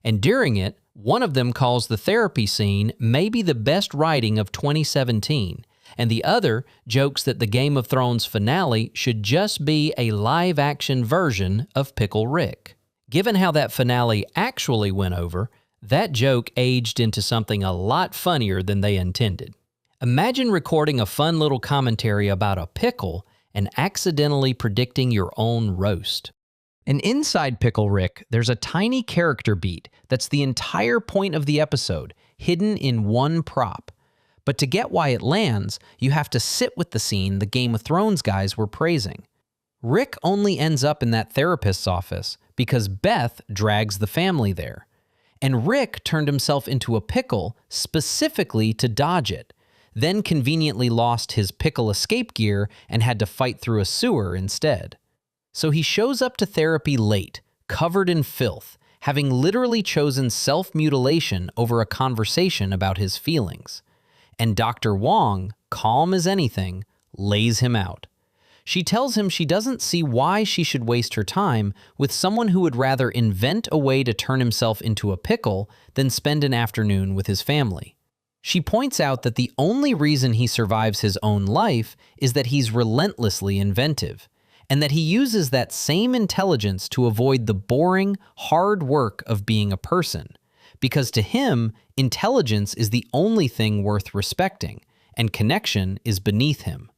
And during it, one of them calls the therapy scene maybe the best writing of 2017, and the other jokes that the Game of Thrones finale should just be a live-action version of Pickle Rick. Given how that finale actually went over, that joke aged into something a lot funnier than they intended. Imagine recording a fun little commentary about a pickle and accidentally predicting your own roast. And inside Pickle Rick, there's a tiny character beat that's the entire point of the episode, hidden in one prop. But to get why it lands, you have to sit with the scene the Game of Thrones guys were praising. Rick only ends up in that therapist's office because Beth drags the family there. And Rick turned himself into a pickle specifically to dodge it, then conveniently lost his pickle escape gear and had to fight through a sewer instead. So he shows up to therapy late, covered in filth, having literally chosen self-mutilation over a conversation about his feelings. And Dr. Wong, calm as anything, lays him out. She tells him she doesn't see why she should waste her time with someone who would rather invent a way to turn himself into a pickle than spend an afternoon with his family. She points out that the only reason he survives his own life is that he's relentlessly inventive, and that he uses that same intelligence to avoid the boring, hard work of being a person, because to him, intelligence is the only thing worth respecting, and connection is beneath him.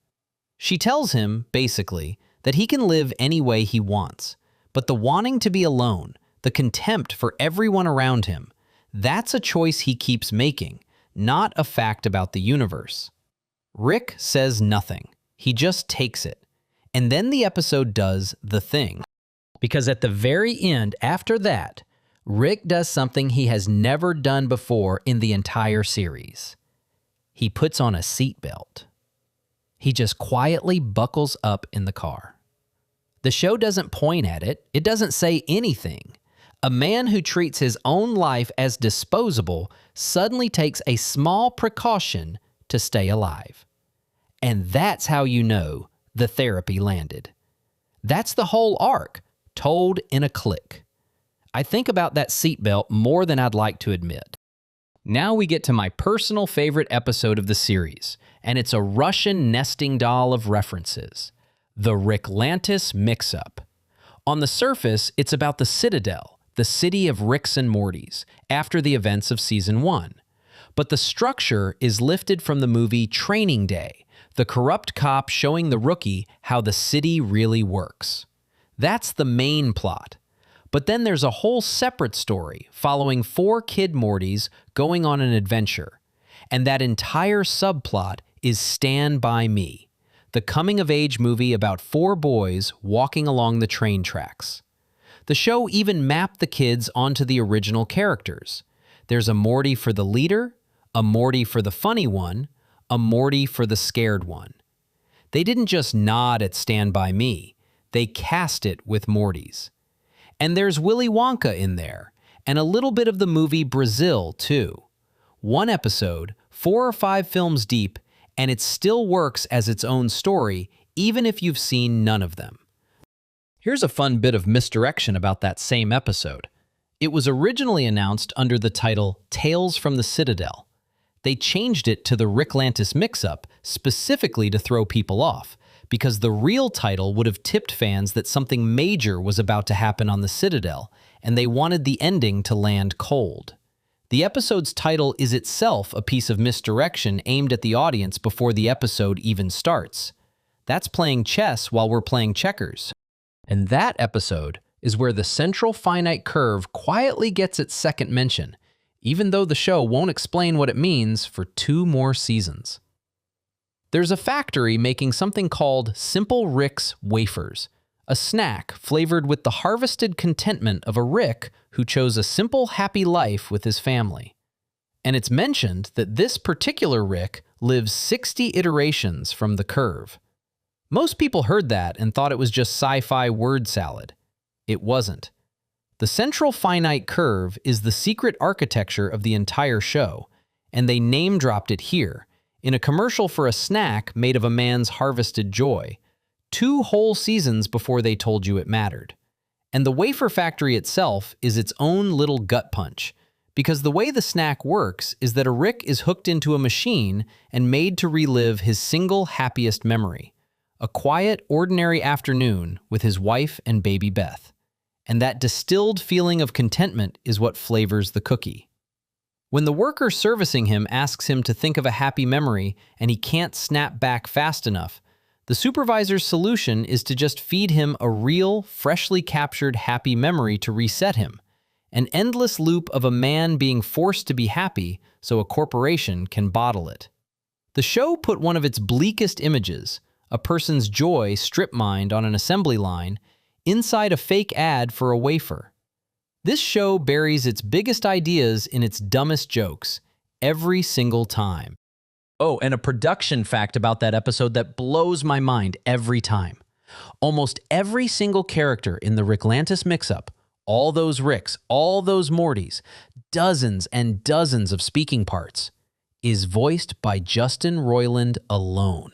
She tells him, basically, that he can live any way he wants, but the wanting to be alone, the contempt for everyone around him, that's a choice he keeps making, not a fact about the universe. Rick says nothing. He just takes it. And then the episode does the thing. Because at the very end, after that, Rick does something he has never done before in the entire series. He puts on a seatbelt. He just quietly buckles up in the car. The show doesn't point at it. It doesn't say anything. A man who treats his own life as disposable suddenly takes a small precaution to stay alive. And that's how you know the therapy landed. That's the whole arc, told in a click. I think about that seatbelt more than I'd like to admit. Now we get to my personal favorite episode of the series, and it's a Russian nesting doll of references, the Ricklantis mix-up. On the surface, it's about the Citadel, the city of Ricks and Mortys, after the events of Season 1. But the structure is lifted from the movie Training Day, the corrupt cop showing the rookie how the city really works. That's the main plot. But then there's a whole separate story following 4 kid Mortys going on an adventure. And that entire subplot is Stand By Me, the coming-of-age movie about 4 boys walking along the train tracks. The show even mapped the kids onto the original characters. There's a Morty for the leader, a Morty for the funny one, a Morty for the scared one. They didn't just nod at Stand By Me, they cast it with Mortys. And there's Willy Wonka in there, and a little bit of the movie Brazil, too. One episode, 4 or 5 films deep, and it still works as its own story, even if you've seen none of them. Here's a fun bit of misdirection about that same episode. It was originally announced under the title Tales from the Citadel. They changed it to the Ricklantis mix-up specifically to throw people off, because the real title would have tipped fans that something major was about to happen on the Citadel, and they wanted the ending to land cold. The episode's title is itself a piece of misdirection aimed at the audience before the episode even starts. That's playing chess while we're playing checkers. And that episode is where the central finite curve quietly gets its second mention, even though the show won't explain what it means for 2 more seasons. There's a factory making something called Simple Rick's Wafers, a snack flavored with the harvested contentment of a Rick who chose a simple, happy life with his family. And it's mentioned that this particular Rick lives 60 iterations from the curve. Most people heard that and thought it was just sci-fi word salad. It wasn't. The central finite curve is the secret architecture of the entire show, and they name-dropped it here, in a commercial for a snack made of a man's harvested joy, 2 whole seasons before they told you it mattered. And the wafer factory itself is its own little gut punch, because the way the snack works is that a Rick is hooked into a machine and made to relive his single happiest memory, a quiet, ordinary afternoon with his wife and baby Beth. And that distilled feeling of contentment is what flavors the cookie. When the worker servicing him asks him to think of a happy memory and he can't snap back fast enough, the supervisor's solution is to just feed him a real, freshly captured happy memory to reset him, an endless loop of a man being forced to be happy so a corporation can bottle it. The show put one of its bleakest images, a person's joy strip-mined on an assembly line, inside a fake ad for a wafer. This show buries its biggest ideas in its dumbest jokes, every single time. Oh, and a production fact about that episode that blows my mind every time. Almost every single character in the Ricklantis mix-up, all those Ricks, all those Mortys, dozens and dozens of speaking parts, is voiced by Justin Roiland alone.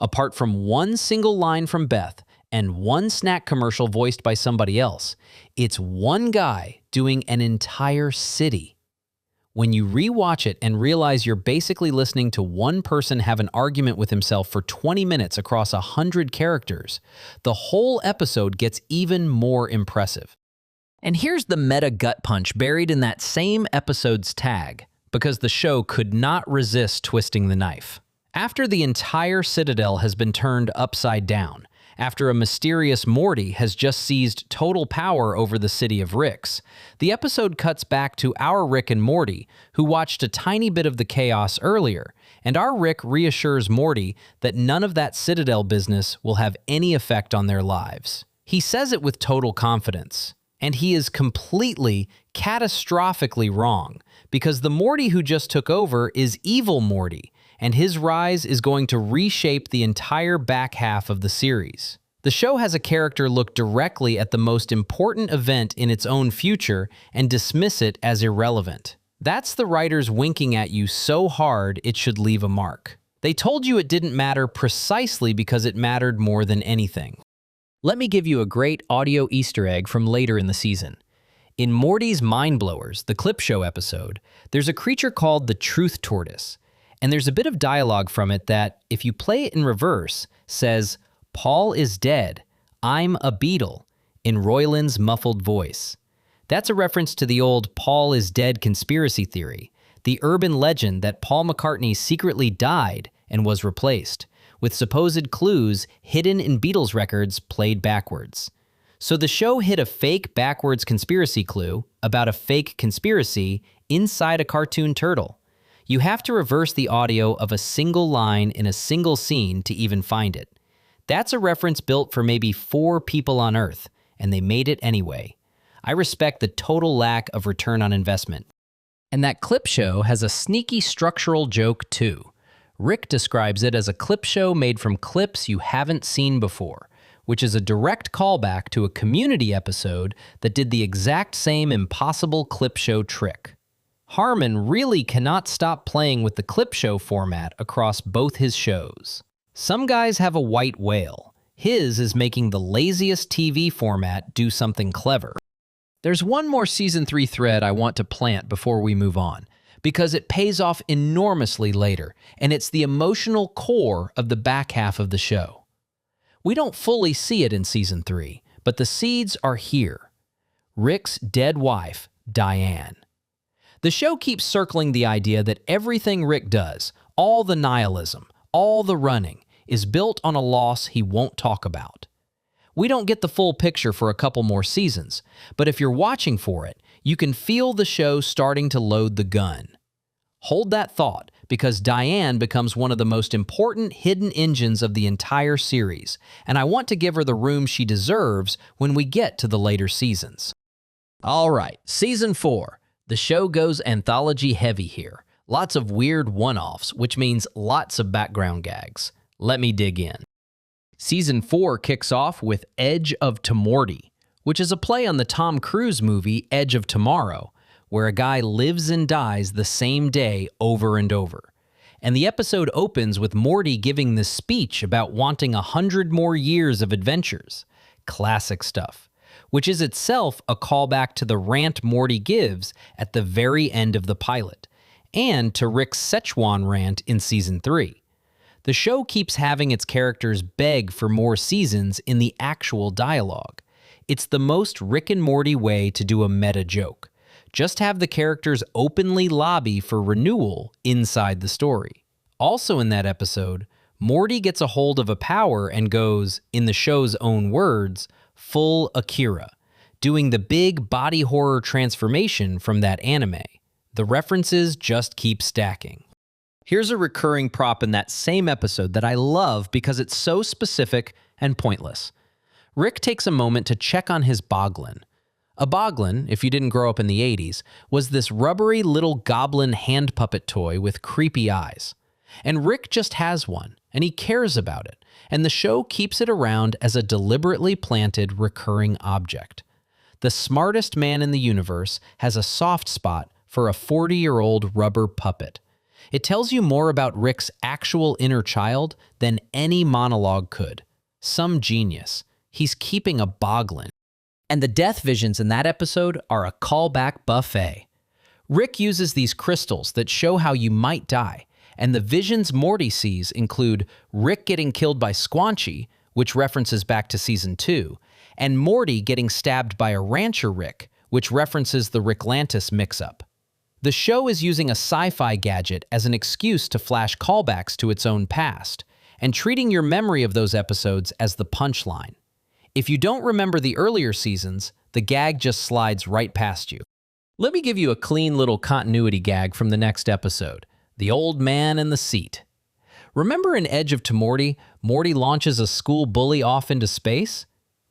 Apart from one single line from Beth and one snack commercial voiced by somebody else, it's one guy doing an entire city. When you rewatch it and realize you're basically listening to one person have an argument with himself for 20 minutes across 100 characters, the whole episode gets even more impressive. And here's the meta gut punch buried in that same episode's tag, because the show could not resist twisting the knife. After the entire Citadel has been turned upside down, after a mysterious Morty has just seized total power over the city of Ricks, the episode cuts back to our Rick and Morty, who watched a tiny bit of the chaos earlier, and our Rick reassures Morty that none of that Citadel business will have any effect on their lives. He says it with total confidence, and he is completely, catastrophically wrong, because the Morty who just took over is Evil Morty, and his rise is going to reshape the entire back half of the series. The show has a character look directly at the most important event in its own future and dismiss it as irrelevant. That's the writers winking at you so hard it should leave a mark. They told you it didn't matter precisely because it mattered more than anything. Let me give you a great audio Easter egg from later in the season. In Morty's Mind Blowers, the clip show episode, there's a creature called the Truth Tortoise. And there's a bit of dialogue from it that, if you play it in reverse, says, "Paul is dead, I'm a beetle," in Roiland's muffled voice. That's a reference to the old Paul is dead conspiracy theory, the urban legend that Paul McCartney secretly died and was replaced, with supposed clues hidden in Beatles records played backwards. So the show hid a fake backwards conspiracy clue about a fake conspiracy inside a cartoon turtle. You have to reverse the audio of a single line in a single scene to even find it. That's a reference built for maybe 4 people on Earth, and they made it anyway. I respect the total lack of return on investment. And that clip show has a sneaky structural joke too. Rick describes it as a clip show made from clips you haven't seen before, which is a direct callback to a Community episode that did the exact same impossible clip show trick. Harmon really cannot stop playing with the clip show format across both his shows. Some guys have a white whale. His is making the laziest TV format do something clever. There's one more Season 3 thread I want to plant before we move on, because it pays off enormously later, and it's the emotional core of the back half of the show. We don't fully see it in Season 3, but the seeds are here. Rick's dead wife, Diane. The show keeps circling the idea that everything Rick does, all the nihilism, all the running, is built on a loss he won't talk about. We don't get the full picture for a couple more seasons, but if you're watching for it, you can feel the show starting to load the gun. Hold that thought, because Diane becomes one of the most important hidden engines of the entire series, and I want to give her the room she deserves when we get to the later seasons. All right, Season 4. The show goes anthology-heavy here. Lots of weird one-offs, which means lots of background gags. Let me dig in. Season 4 kicks off with Edge of Tomorty, which is a play on the Tom Cruise movie Edge of Tomorrow, where a guy lives and dies the same day over and over. And the episode opens with Morty giving this speech about wanting 100 more years of adventures. Classic stuff, which is itself a callback to the rant Morty gives at the very end of the pilot, and to Rick's Szechuan rant in Season 3. The show keeps having its characters beg for more seasons in the actual dialogue. It's the most Rick and Morty way to do a meta joke. Just have the characters openly lobby for renewal inside the story. Also in that episode, Morty gets a hold of a power and goes, in the show's own words, full Akira, doing the big body horror transformation from that anime. The references just keep stacking. Here's a recurring prop in that same episode that I love because it's so specific and pointless. Rick takes a moment to check on his boglin. A boglin, if you didn't grow up in the 80s, was this rubbery little goblin hand puppet toy with creepy eyes. And Rick just has one, and he cares about it, and the show keeps it around as a deliberately planted recurring object. The smartest man in the universe has a soft spot for a 40-year-old rubber puppet. It tells you more about Rick's actual inner child than any monologue could. Some genius. He's keeping a boglin. And the death visions in that episode are a callback buffet. Rick uses these crystals that show how you might die, and the visions Morty sees include Rick getting killed by Squanchy, which references back to Season 2, and Morty getting stabbed by a rancher Rick, which references the Ricklantis mix-up. The show is using a sci-fi gadget as an excuse to flash callbacks to its own past, and treating your memory of those episodes as the punchline. If you don't remember the earlier seasons, the gag just slides right past you. Let me give you a clean little continuity gag from the next episode, The Old Man in the Seat. Remember in Edge of Tomorty, Morty launches a school bully off into space?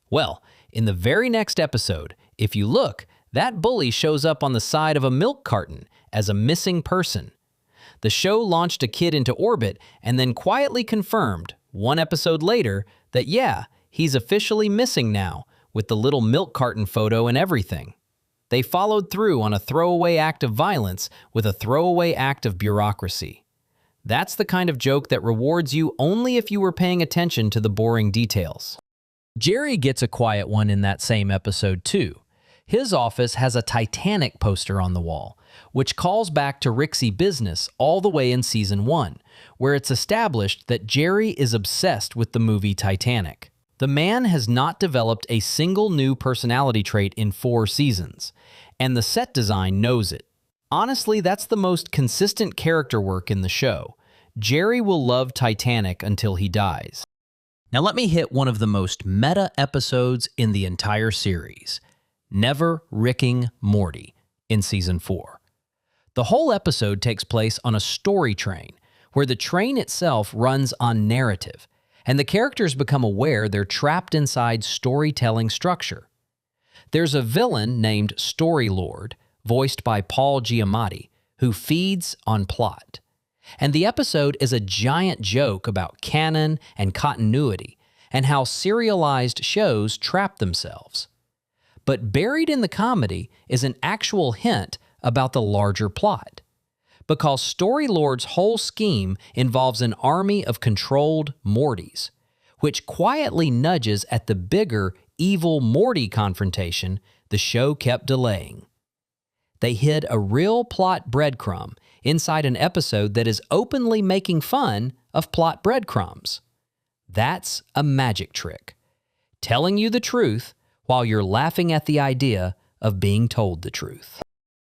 Well, in the very next episode, if you look, that bully shows up on the side of a milk carton as a missing person. The show launched a kid into orbit and then quietly confirmed, one episode later, that yeah, he's officially missing now, with the little milk carton photo and everything. They followed through on a throwaway act of violence with a throwaway act of bureaucracy. That's the kind of joke that rewards you only if you were paying attention to the boring details. Jerry gets a quiet one in that same episode too. His office has a Titanic poster on the wall, which calls back to Rixie business all the way in Season 1, where it's established that Jerry is obsessed with the movie Titanic. The man has not developed a single new personality trait in 4 seasons, and the set design knows it. Honestly, that's the most consistent character work in the show. Jerry will love Titanic until he dies. Now let me hit one of the most meta episodes in the entire series. Never Ricking Morty in Season 4. The whole episode takes place on a story train, where the train itself runs on narrative, and the characters become aware they're trapped inside storytelling structure. There's a villain named Story Lord, voiced by Paul Giamatti, who feeds on plot. And the episode is a giant joke about canon and continuity, and how serialized shows trap themselves. But buried in the comedy is an actual hint about the larger plot. Because Story Lord's whole scheme involves an army of controlled Mortys, which quietly nudges at the bigger Evil Morty confrontation the show kept delaying. They hid a real plot breadcrumb inside an episode that is openly making fun of plot breadcrumbs. That's a magic trick. Telling you the truth while you're laughing at the idea of being told the truth.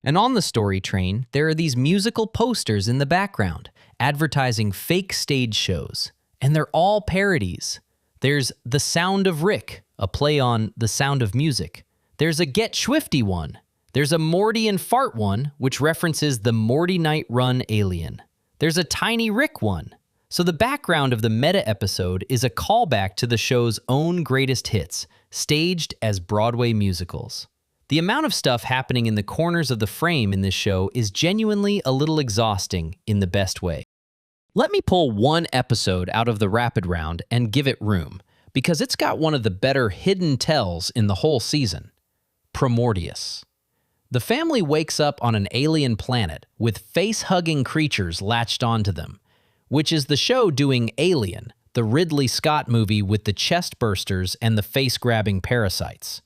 And on the story train, there are these musical posters in the background, advertising fake stage shows, and they're all parodies. There's The Sound of Rick, a play on The Sound of Music. There's a Get Swifty one. There's a Morty and Fart one, which references the Morty Night Run alien. There's a Tiny Rick one. So the background of the meta episode is a callback to the show's own greatest hits, staged as Broadway musicals. The amount of stuff happening in the corners of the frame in this show is genuinely a little exhausting in the best way. Let me pull one episode out of the rapid round and give it room, because it's got one of the better hidden tells in the whole season. Primordius. The family wakes up on an alien planet with face-hugging creatures latched onto them, which is the show doing Alien, the Ridley Scott movie with the chest bursters and the face-grabbing parasites.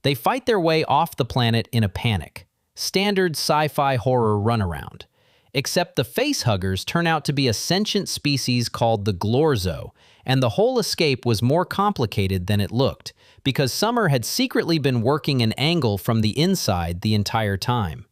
They fight their way off the planet in a panic. Standard sci-fi horror runaround. Except the face-huggers turn out to be a sentient species called the Glorzo, and the whole escape was more complicated than it looked, because Summer had secretly been working an angle from the inside the entire time.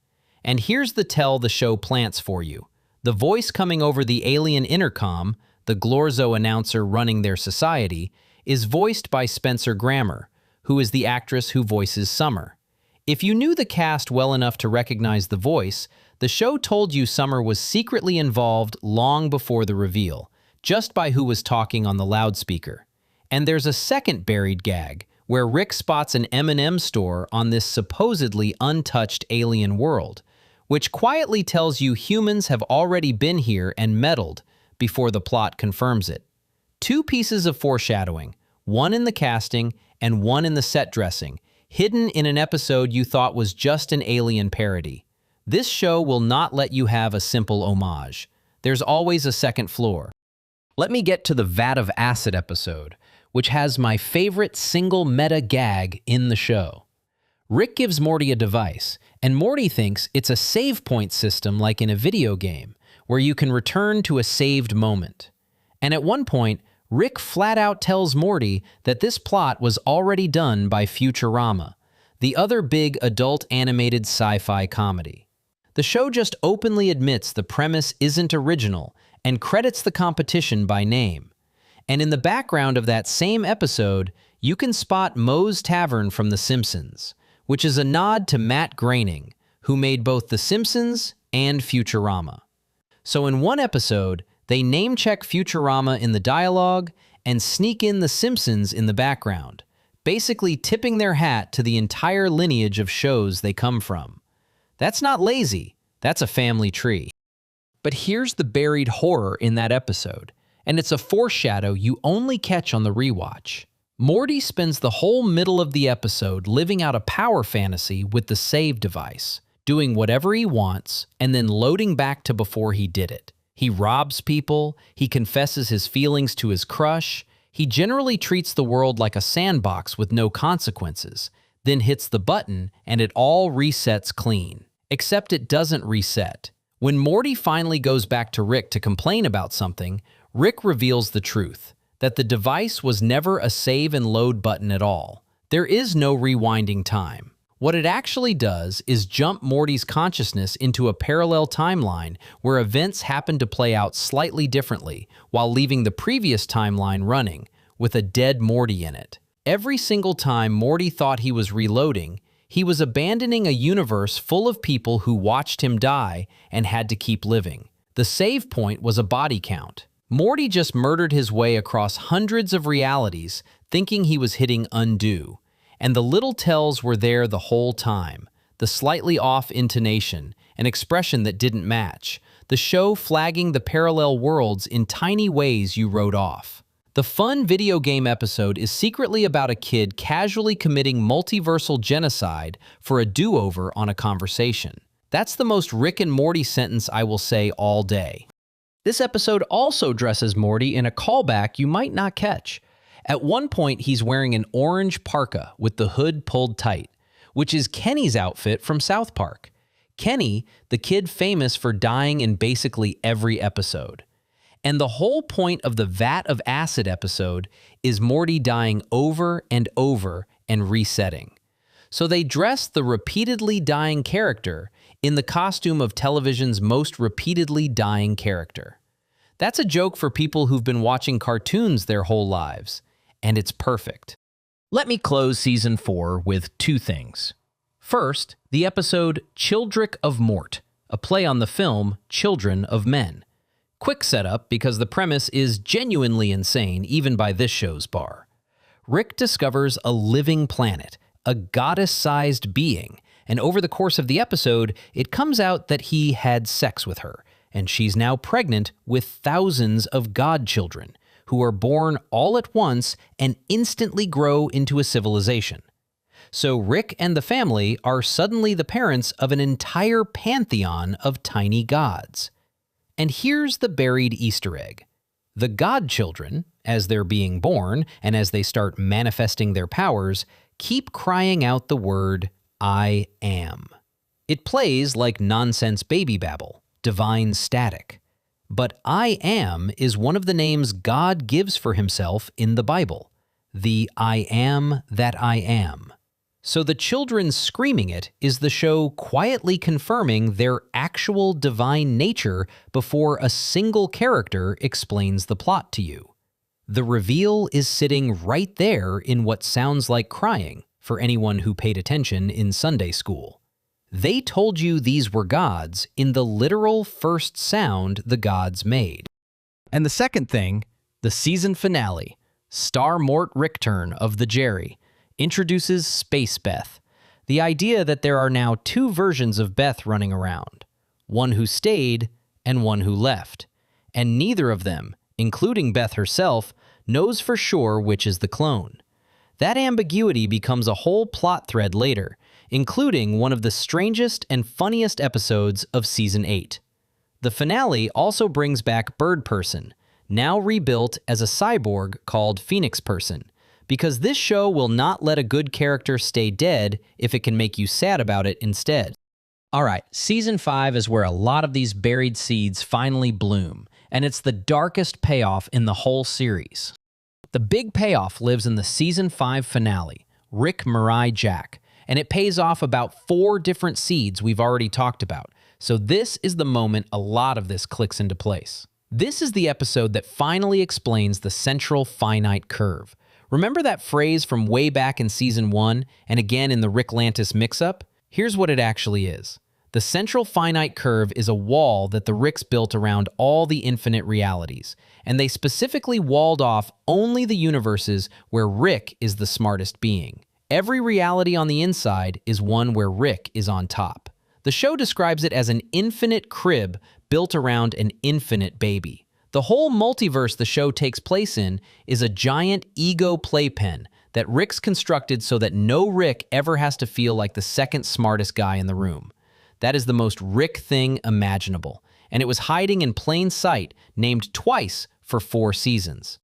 And here's the tell the show plants for you. The voice coming over the alien intercom, the Glorzo announcer running their society, is voiced by Spencer Grammer, who is the actress who voices Summer. If you knew the cast well enough to recognize the voice, the show told you Summer was secretly involved long before the reveal, just by who was talking on the loudspeaker. And there's a second buried gag, where Rick spots an M&M store on this supposedly untouched alien world, which quietly tells you humans have already been here and meddled before the plot confirms it. Two pieces of foreshadowing, one in the casting and one in the set dressing, hidden in an episode you thought was just an alien parody. This show will not let you have a simple homage. There's always a second floor. Let me get to the Vat of Acid episode, which has my favorite single meta gag in the show. Rick gives Morty a device, and Morty thinks it's a save point system like in a video game, where you can return to a saved moment. And at one point, Rick flat out tells Morty that this plot was already done by Futurama, the other big adult animated sci-fi comedy. The show just openly admits the premise isn't original and credits the competition by name. And in the background of that same episode, you can spot Moe's Tavern from The Simpsons, which is a nod to Matt Groening, who made both The Simpsons and Futurama. So in one episode, they name-check Futurama in the dialogue and sneak in The Simpsons in the background, basically tipping their hat to the entire lineage of shows they come from. That's not lazy, that's a family tree. But here's the buried horror in that episode, and it's a foreshadow you only catch on the rewatch. Morty spends the whole middle of the episode living out a power fantasy with the save device, doing whatever he wants, and then loading back to before he did it. He robs people, he confesses his feelings to his crush, he generally treats the world like a sandbox with no consequences, then hits the button and it all resets clean. Except it doesn't reset. When Morty finally goes back to Rick to complain about something, Rick reveals the truth, that the device was never a save and load button at all. There is no rewinding time. What it actually does is jump Morty's consciousness into a parallel timeline where events happen to play out slightly differently while leaving the previous timeline running, with a dead Morty in it. Every single time Morty thought he was reloading, he was abandoning a universe full of people who watched him die and had to keep living. The save point was a body count. Morty just murdered his way across hundreds of realities, thinking he was hitting undo. And the little tells were there the whole time. The slightly off intonation, an expression that didn't match. The show flagging the parallel worlds in tiny ways you wrote off. The fun video game episode is secretly about a kid casually committing multiversal genocide for a do-over on a conversation. That's the most Rick and Morty sentence I will say all day. This episode also dresses Morty in a callback you might not catch. At one point, he's wearing an orange parka with the hood pulled tight, which is Kenny's outfit from South Park. Kenny, the kid famous for dying in basically every episode. And the whole point of the Vat of Acid episode is Morty dying over and over and resetting. So they dress the repeatedly dying character in the costume of television's most repeatedly dying character. That's a joke for people who've been watching cartoons their whole lives, and it's perfect. Let me close Season 4 with two things. First, the episode Childrick of Mort, a play on the film Children of Men. Quick setup because the premise is genuinely insane even by this show's bar. Rick discovers a living planet, a goddess-sized being, and over the course of the episode, it comes out that he had sex with her, and she's now pregnant with thousands of godchildren who are born all at once and instantly grow into a civilization. So Rick and the family are suddenly the parents of an entire pantheon of tiny gods. And here's the buried Easter egg. The godchildren, as they're being born and as they start manifesting their powers, keep crying out the word, I am. It plays like nonsense baby babble, divine static. But I am is one of the names God gives for himself in the Bible, the I am that I am. So the children screaming it is the show quietly confirming their actual divine nature before a single character explains the plot to you. The reveal is sitting right there in what sounds like crying for anyone who paid attention in Sunday school. They told you these were gods in the literal first sound the gods made. And the second thing, the season finale, Star Mort Rickturn of the Jerry, introduces Space Beth, the idea that there are now two versions of Beth running around, one who stayed and one who left, and neither of them, including Beth herself, knows for sure which is the clone. That ambiguity becomes a whole plot thread later, including one of the strangest and funniest episodes of Season 8. The finale also brings back Bird Person, now rebuilt as a cyborg called Phoenix Person, because this show will not let a good character stay dead if it can make you sad about it instead. All right, Season 5 is where a lot of these buried seeds finally bloom, and it's the darkest payoff in the whole series. The big payoff lives in the Season 5 finale, Rick, Mirai, Jack, and it pays off about 4 different seeds we've already talked about, so this is the moment a lot of this clicks into place. This is the episode that finally explains the central finite curve. Remember that phrase from way back in Season 1 and again in the Ricklantis mix-up? Here's what it actually is. The central finite curve is a wall that the Ricks built around all the infinite realities, and they specifically walled off only the universes where Rick is the smartest being. Every reality on the inside is one where Rick is on top. The show describes it as an infinite crib built around an infinite baby. The whole multiverse the show takes place in is a giant ego playpen that Rick's constructed so that no Rick ever has to feel like the second smartest guy in the room. That is the most Rick thing imaginable, and it was hiding in plain sight, named twice for 4 seasons.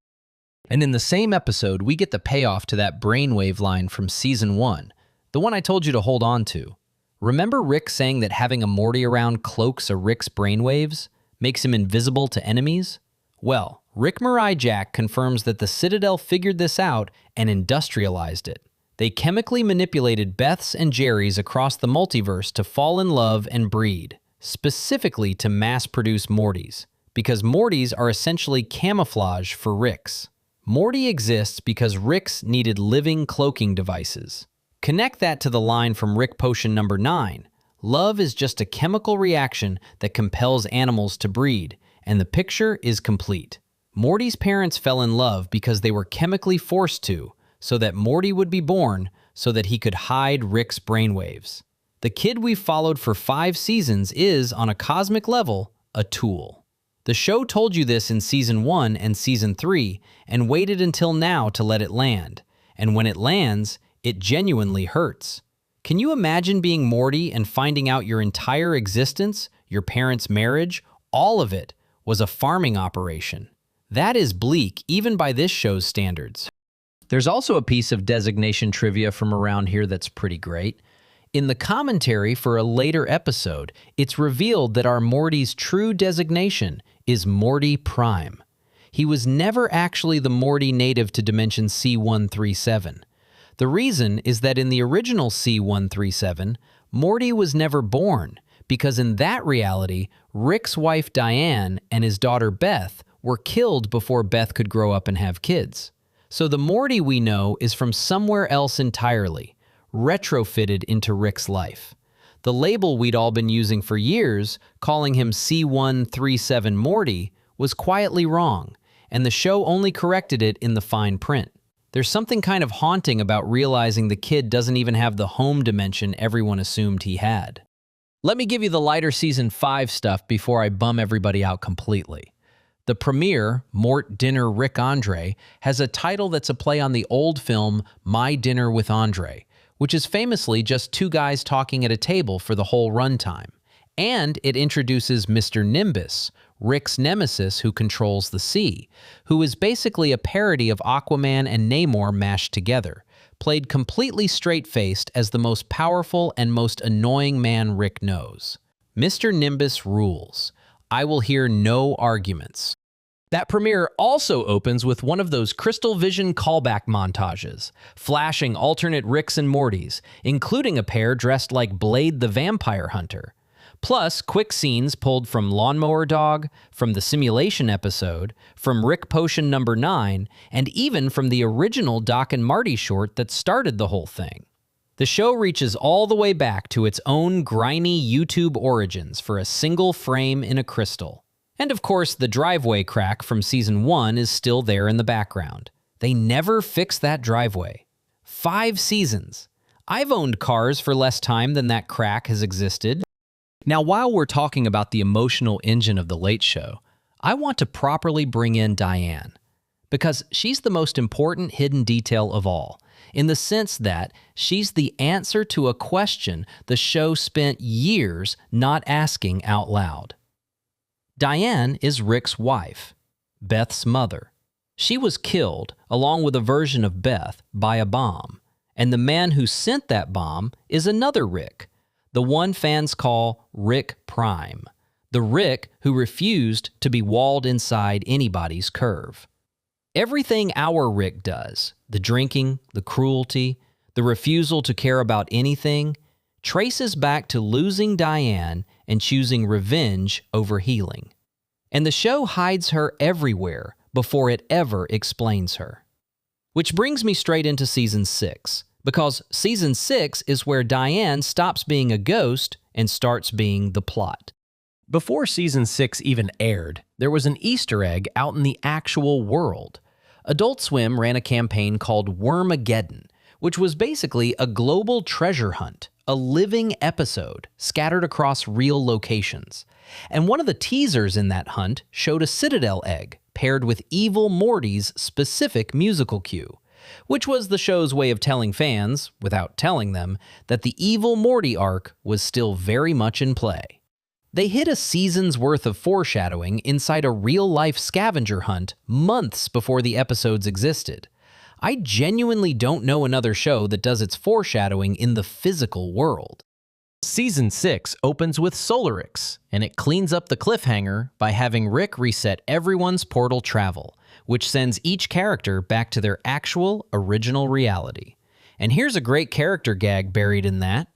And in the same episode, we get the payoff to that brainwave line from Season 1, the one I told you to hold on to. Remember Rick saying that having a Morty around cloaks a Rick's brainwaves? Makes him invisible to enemies? Well, Rick Mirai Jack confirms that the Citadel figured this out and industrialized it. They chemically manipulated Beth's and Jerry's across the multiverse to fall in love and breed, specifically to mass-produce Mortys, because Mortys are essentially camouflage for Ricks. Morty exists because Ricks needed living cloaking devices. Connect that to the line from Rick Potion number 9. Love is just a chemical reaction that compels animals to breed, and the picture is complete. Morty's parents fell in love because they were chemically forced to, so that Morty would be born so that he could hide Rick's brainwaves. The kid we've followed for 5 seasons is, on a cosmic level, a tool. The show told you this in Season 1 and Season 3 and waited until now to let it land. And when it lands, it genuinely hurts. Can you imagine being Morty and finding out your entire existence, your parents' marriage, all of it, was a farming operation? That is bleak, even by this show's standards. There's also a piece of designation trivia from around here that's pretty great. In the commentary for a later episode, it's revealed that our Morty's true designation is Morty Prime. He was never actually the Morty native to Dimension C137. The reason is that in the original C137, Morty was never born, because in that reality, Rick's wife Diane and his daughter Beth were killed before Beth could grow up and have kids. So the Morty we know is from somewhere else entirely, retrofitted into Rick's life. The label we'd all been using for years, calling him C137 Morty, was quietly wrong, and the show only corrected it in the fine print. There's something kind of haunting about realizing the kid doesn't even have the home dimension everyone assumed he had. Let me give you the lighter Season 5 stuff before I bum everybody out completely. The premiere, Mort Dinner Rick Andre, has a title that's a play on the old film My Dinner with Andre, which is famously just two guys talking at a table for the whole runtime. And it introduces Mr. Nimbus, Rick's nemesis who controls the sea, who is basically a parody of Aquaman and Namor mashed together, played completely straight-faced as the most powerful and most annoying man Rick knows. Mr. Nimbus rules. I will hear no arguments. That premiere also opens with one of those Crystal Vision callback montages, flashing alternate Ricks and Mortys, including a pair dressed like Blade the Vampire Hunter. Plus, quick scenes pulled from Lawnmower Dog, from the Simulation episode, from Rick Potion number 9, and even from the original Doc and Marty short that started the whole thing. The show reaches all the way back to its own grimy YouTube origins for a single frame in a crystal. And of course, the driveway crack from Season 1 is still there in the background. They never fix that driveway. 5 seasons. I've owned cars for less time than that crack has existed. Now, while we're talking about the emotional engine of The Late Show, I want to properly bring in Diane, because she's the most important hidden detail of all, in the sense that she's the answer to a question the show spent years not asking out loud. Diane is Rick's wife, Beth's mother. She was killed, along with a version of Beth, by a bomb, and the man who sent that bomb is another Rick, the one fans call Rick Prime, the Rick who refused to be walled inside anybody's curve. Everything our Rick does, the drinking, the cruelty, the refusal to care about anything, traces back to losing Diane and choosing revenge over healing. And the show hides her everywhere before it ever explains her. Which brings me straight into Season 6, because Season 6 is where Diane stops being a ghost and starts being the plot. Before Season 6 even aired, there was an Easter egg out in the actual world. Adult Swim ran a campaign called Wormageddon, which was basically a global treasure hunt, a living episode scattered across real locations. And one of the teasers in that hunt showed a Citadel egg paired with Evil Morty's specific musical cue, which was the show's way of telling fans, without telling them, that the Evil Morty arc was still very much in play. They hid a season's worth of foreshadowing inside a real-life scavenger hunt months before the episodes existed. I genuinely don't know another show that does its foreshadowing in the physical world. Season 6 opens with Solarix, and it cleans up the cliffhanger by having Rick reset everyone's portal travel, which sends each character back to their actual original reality. And here's a great character gag buried in that.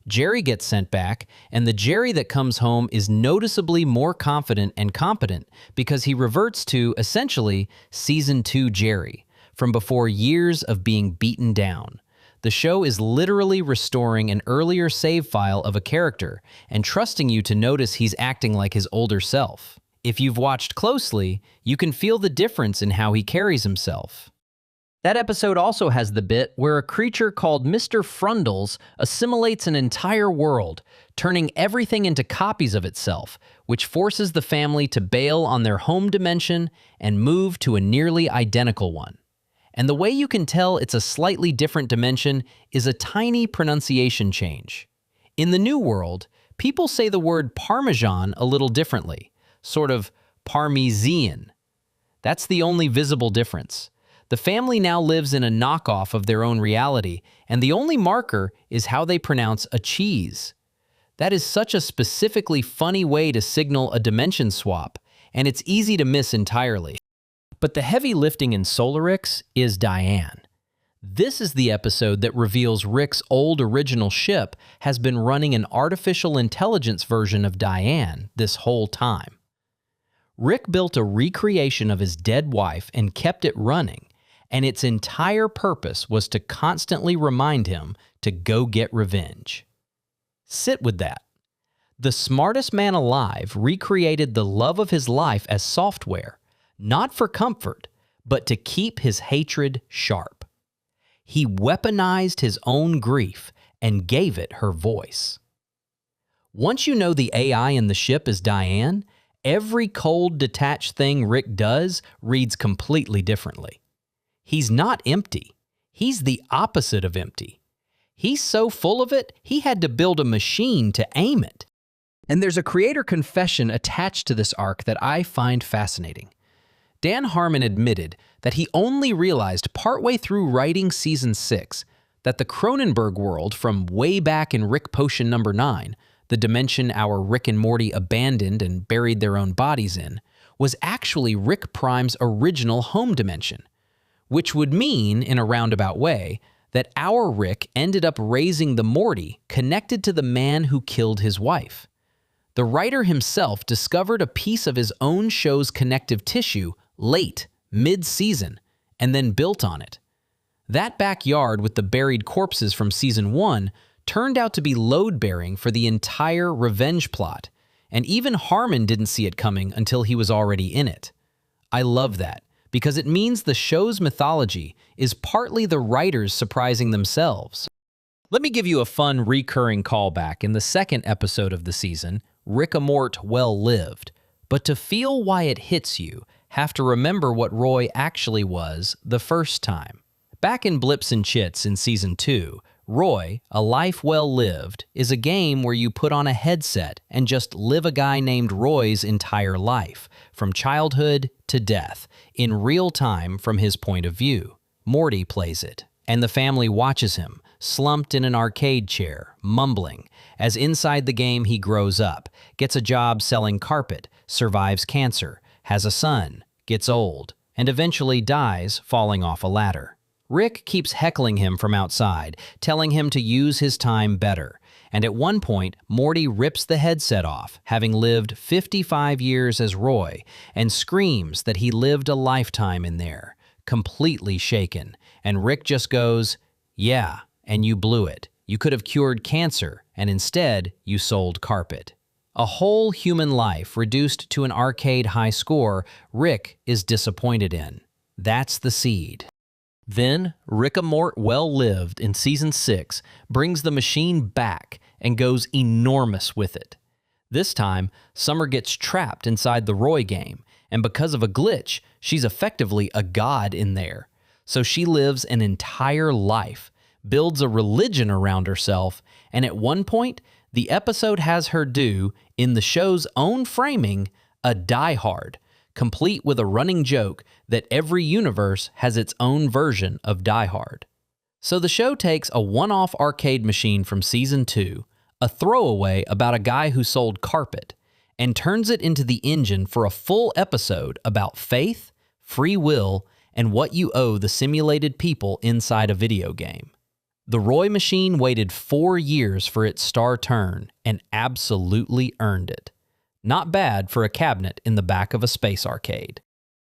Jerry gets sent back, and the Jerry that comes home is noticeably more confident and competent because he reverts to, essentially, Season 2 Jerry, from before years of being beaten down. The show is literally restoring an earlier save file of a character and trusting you to notice he's acting like his older self. If you've watched closely, you can feel the difference in how he carries himself. That episode also has the bit where a creature called Mr. Frundles assimilates an entire world, turning everything into copies of itself, which forces the family to bail on their home dimension and move to a nearly identical one. And the way you can tell it's a slightly different dimension is a tiny pronunciation change. In the new world, people say the word Parmesan a little differently, sort of Parmesan. That's the only visible difference. The family now lives in a knockoff of their own reality, and the only marker is how they pronounce a cheese. That is such a specifically funny way to signal a dimension swap, and it's easy to miss entirely. But the heavy lifting in Solarix is Diane. This is the episode that reveals Rick's old original ship has been running an artificial intelligence version of Diane this whole time. Rick built a recreation of his dead wife and kept it running, and its entire purpose was to constantly remind him to go get revenge. Sit with that. The smartest man alive recreated the love of his life as software, not for comfort, but to keep his hatred sharp. He weaponized his own grief and gave it her voice. Once you know the AI in the ship is Diane, every cold, detached thing Rick does reads completely differently. He's not empty. He's the opposite of empty. He's so full of it, he had to build a machine to aim it. And there's a creator confession attached to this arc that I find fascinating. Dan Harmon admitted that he only realized partway through writing Season 6 that the Cronenberg world from way back in Rick Potion number 9, the dimension our Rick and Morty abandoned and buried their own bodies in, was actually Rick Prime's original home dimension, which would mean, in a roundabout way, that our Rick ended up raising the Morty connected to the man who killed his wife. The writer himself discovered a piece of his own show's connective tissue late, mid-season, and then built on it. That backyard with the buried corpses from Season 1 turned out to be load-bearing for the entire revenge plot, and even Harmon didn't see it coming until he was already in it. I love that, because it means the show's mythology is partly the writers surprising themselves. Let me give you a fun recurring callback in the second episode of the season, Rick and Morty Well Lived. But to feel why it hits you, have to remember what Roy actually was the first time. Back in Blips and Chits in Season 2, Roy, A Life Well Lived, is a game where you put on a headset and just live a guy named Roy's entire life, from childhood to death, in real time from his point of view. Morty plays it, and the family watches him, slumped in an arcade chair, mumbling, as inside the game he grows up, gets a job selling carpet, survives cancer, has a son, gets old, and eventually dies falling off a ladder. Rick keeps heckling him from outside, telling him to use his time better, and at one point, Morty rips the headset off, having lived 55 years as Roy, and screams that he lived a lifetime in there, completely shaken, and Rick just goes, "Yeah, and you blew it. You could have cured cancer, and instead, you sold carpet." A whole human life reduced to an arcade high score, Rick is disappointed in. That's the seed. Then, Rick and Morty Well Lived in Season 6 brings the machine back and goes enormous with it. This time, Summer gets trapped inside the Roy game, and because of a glitch, she's effectively a god in there. So she lives an entire life, builds a religion around herself, and at one point, the episode has her do, in the show's own framing, a Die Hard, complete with a running joke that every universe has its own version of Die Hard. So the show takes a one-off arcade machine from Season 2, a throwaway about a guy who sold carpet, and turns it into the engine for a full episode about faith, free will, and what you owe the simulated people inside a video game. The Roy machine waited 4 years for its star turn and absolutely earned it. Not bad for a cabinet in the back of a space arcade.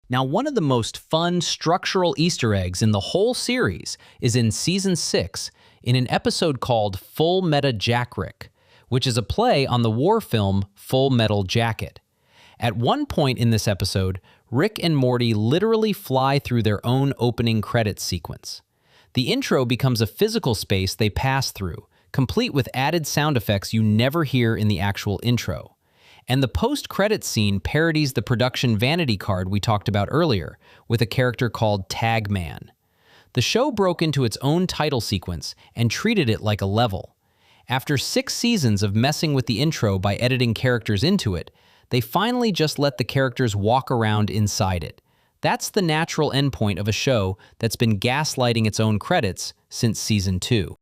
Now, one of the most fun structural Easter eggs in the whole series is in Season 6 in an episode called Full Meta Jackrick, which is a play on the war film Full Metal Jacket. At one point in this episode, Rick and Morty literally fly through their own opening credits sequence. The intro becomes a physical space they pass through, complete with added sound effects you never hear in the actual intro. And the post-credits scene parodies the production vanity card we talked about earlier, with a character called Tag Man. The show broke into its own title sequence and treated it like a level. After 6 seasons of messing with the intro by editing characters into it, they finally just let the characters walk around inside it. That's the natural endpoint of a show that's been gaslighting its own credits since Season 2.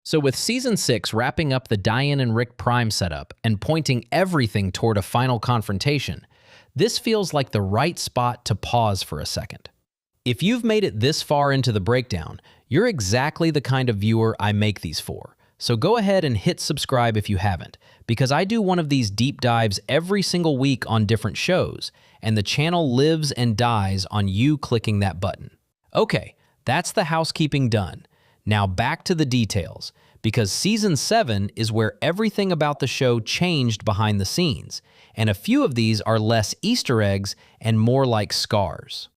So with Season 6 wrapping up the Diane and Rick Prime setup and pointing everything toward a final confrontation, this feels like the right spot to pause for a second. If you've made it this far into the breakdown, you're exactly the kind of viewer I make these for. So go ahead and hit subscribe if you haven't, because I do one of these deep dives every single week on different shows, and the channel lives and dies on you clicking that button. Okay, that's the housekeeping done. Now back to the details, because Season 7 is where everything about the show changed behind the scenes, and a few of these are less Easter eggs and more like scars.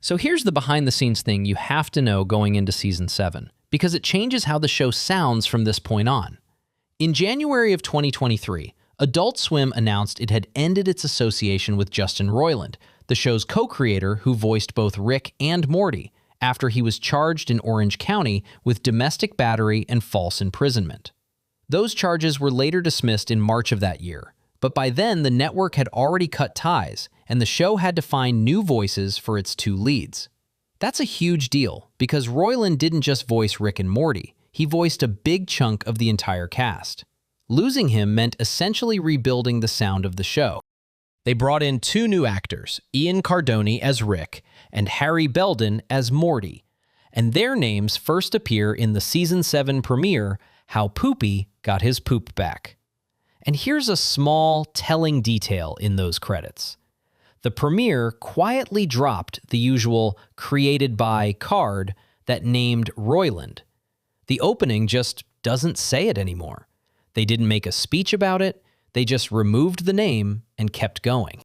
So here's the behind-the-scenes thing you have to know going into Season 7, because it changes how the show sounds from this point on. In January of 2023, Adult Swim announced it had ended its association with Justin Roiland, the show's co-creator who voiced both Rick and Morty, after he was charged in Orange County with domestic battery and false imprisonment. Those charges were later dismissed in March of that year, but by then the network had already cut ties, and the show had to find new voices for its two leads. That's a huge deal, because Roiland didn't just voice Rick and Morty, he voiced a big chunk of the entire cast. Losing him meant essentially rebuilding the sound of the show. They brought in two new actors, Ian Cardoni as Rick and Harry Belden as Morty, and their names first appear in the Season 7 premiere, How Poopy Got His Poop Back. And here's a small, telling detail in those credits. The premiere quietly dropped the usual "created by" card that named Roiland. The opening just doesn't say it anymore. They didn't make a speech about it, they just removed the name and kept going.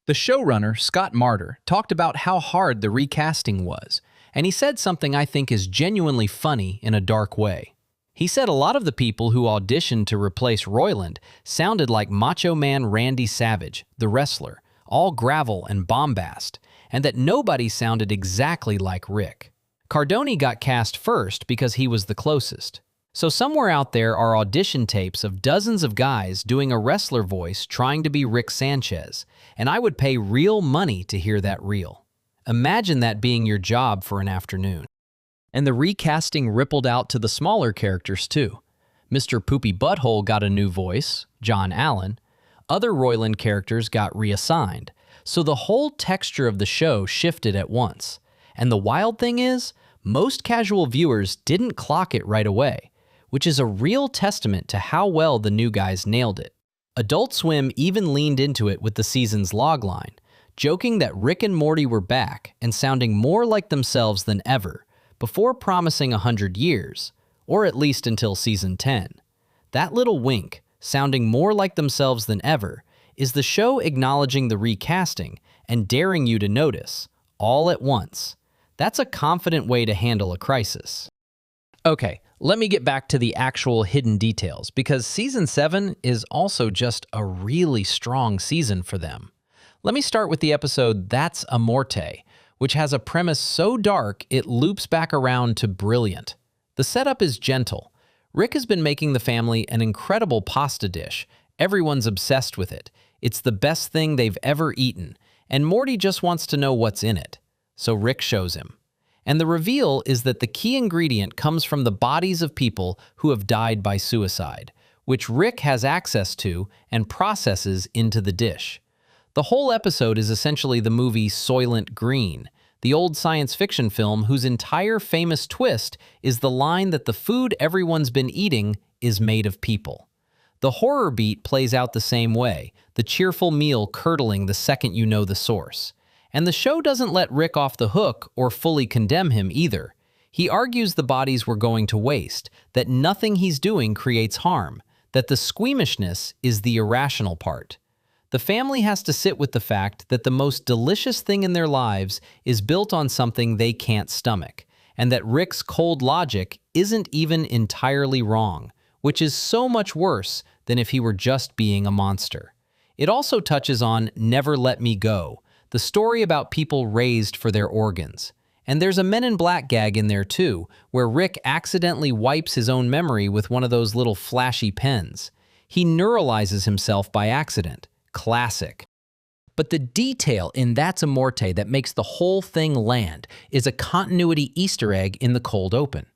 The showrunner, Scott Martyr, talked about how hard the recasting was, and he said something I think is genuinely funny in a dark way. He said a lot of the people who auditioned to replace Roiland sounded like Macho Man Randy Savage, the wrestler, all gravel and bombast, and that nobody sounded exactly like Rick. Cardoni got cast first because he was the closest. So somewhere out there are audition tapes of dozens of guys doing a wrestler voice trying to be Rick Sanchez, and I would pay real money to hear that reel. Imagine that being your job for an afternoon. And the recasting rippled out to the smaller characters too. Mr. Poopy Butthole got a new voice, John Allen. Other Roiland characters got reassigned, so the whole texture of the show shifted at once. And the wild thing is, most casual viewers didn't clock it right away, which is a real testament to how well the new guys nailed it. Adult Swim even leaned into it with the season's logline, joking that Rick and Morty were back and sounding more like themselves than ever, before promising 100 years, or at least until season 10. That little wink, sounding more like themselves than ever, is the show acknowledging the recasting and daring you to notice, all at once. That's a confident way to handle a crisis. Okay, let me get back to the actual hidden details, because Season 7 is also just a really strong season for them. Let me start with the episode That's a Morte, which has a premise so dark it loops back around to brilliant. The setup is gentle. Rick has been making the family an incredible pasta dish. Everyone's obsessed with it. It's the best thing they've ever eaten, and Morty just wants to know what's in it. So Rick shows him. And the reveal is that the key ingredient comes from the bodies of people who have died by suicide, which Rick has access to and processes into the dish. The whole episode is essentially the movie Soylent Green, the old science fiction film whose entire famous twist is the line that the food everyone's been eating is made of people. The horror beat plays out the same way, the cheerful meal curdling the second you know the source. And the show doesn't let Rick off the hook or fully condemn him either. He argues the bodies were going to waste, that nothing he's doing creates harm, that the squeamishness is the irrational part. The family has to sit with the fact that the most delicious thing in their lives is built on something they can't stomach, and that Rick's cold logic isn't even entirely wrong, which is so much worse than if he were just being a monster. It also touches on Never Let Me Go, the story about people raised for their organs. And there's a Men in Black gag in there too, where Rick accidentally wipes his own memory with one of those little flashy pens. He neuralizes himself by accident. Classic. But the detail in That's a Morte that makes the whole thing land is a continuity Easter egg in the cold open.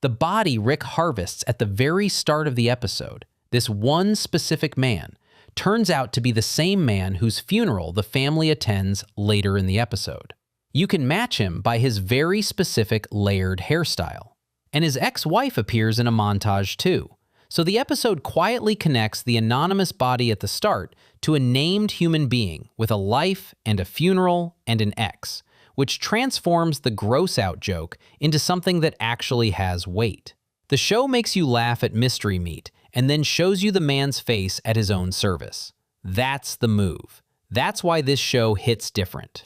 The body Rick harvests at the very start of the episode, this one specific man, turns out to be the same man whose funeral the family attends later in the episode. You can match him by his very specific layered hairstyle. And his ex-wife appears in a montage too. So the episode quietly connects the anonymous body at the start to a named human being with a life and a funeral and an ex, which transforms the gross-out joke into something that actually has weight. The show makes you laugh at mystery meat and then shows you the man's face at his own service. That's the move. That's why this show hits different.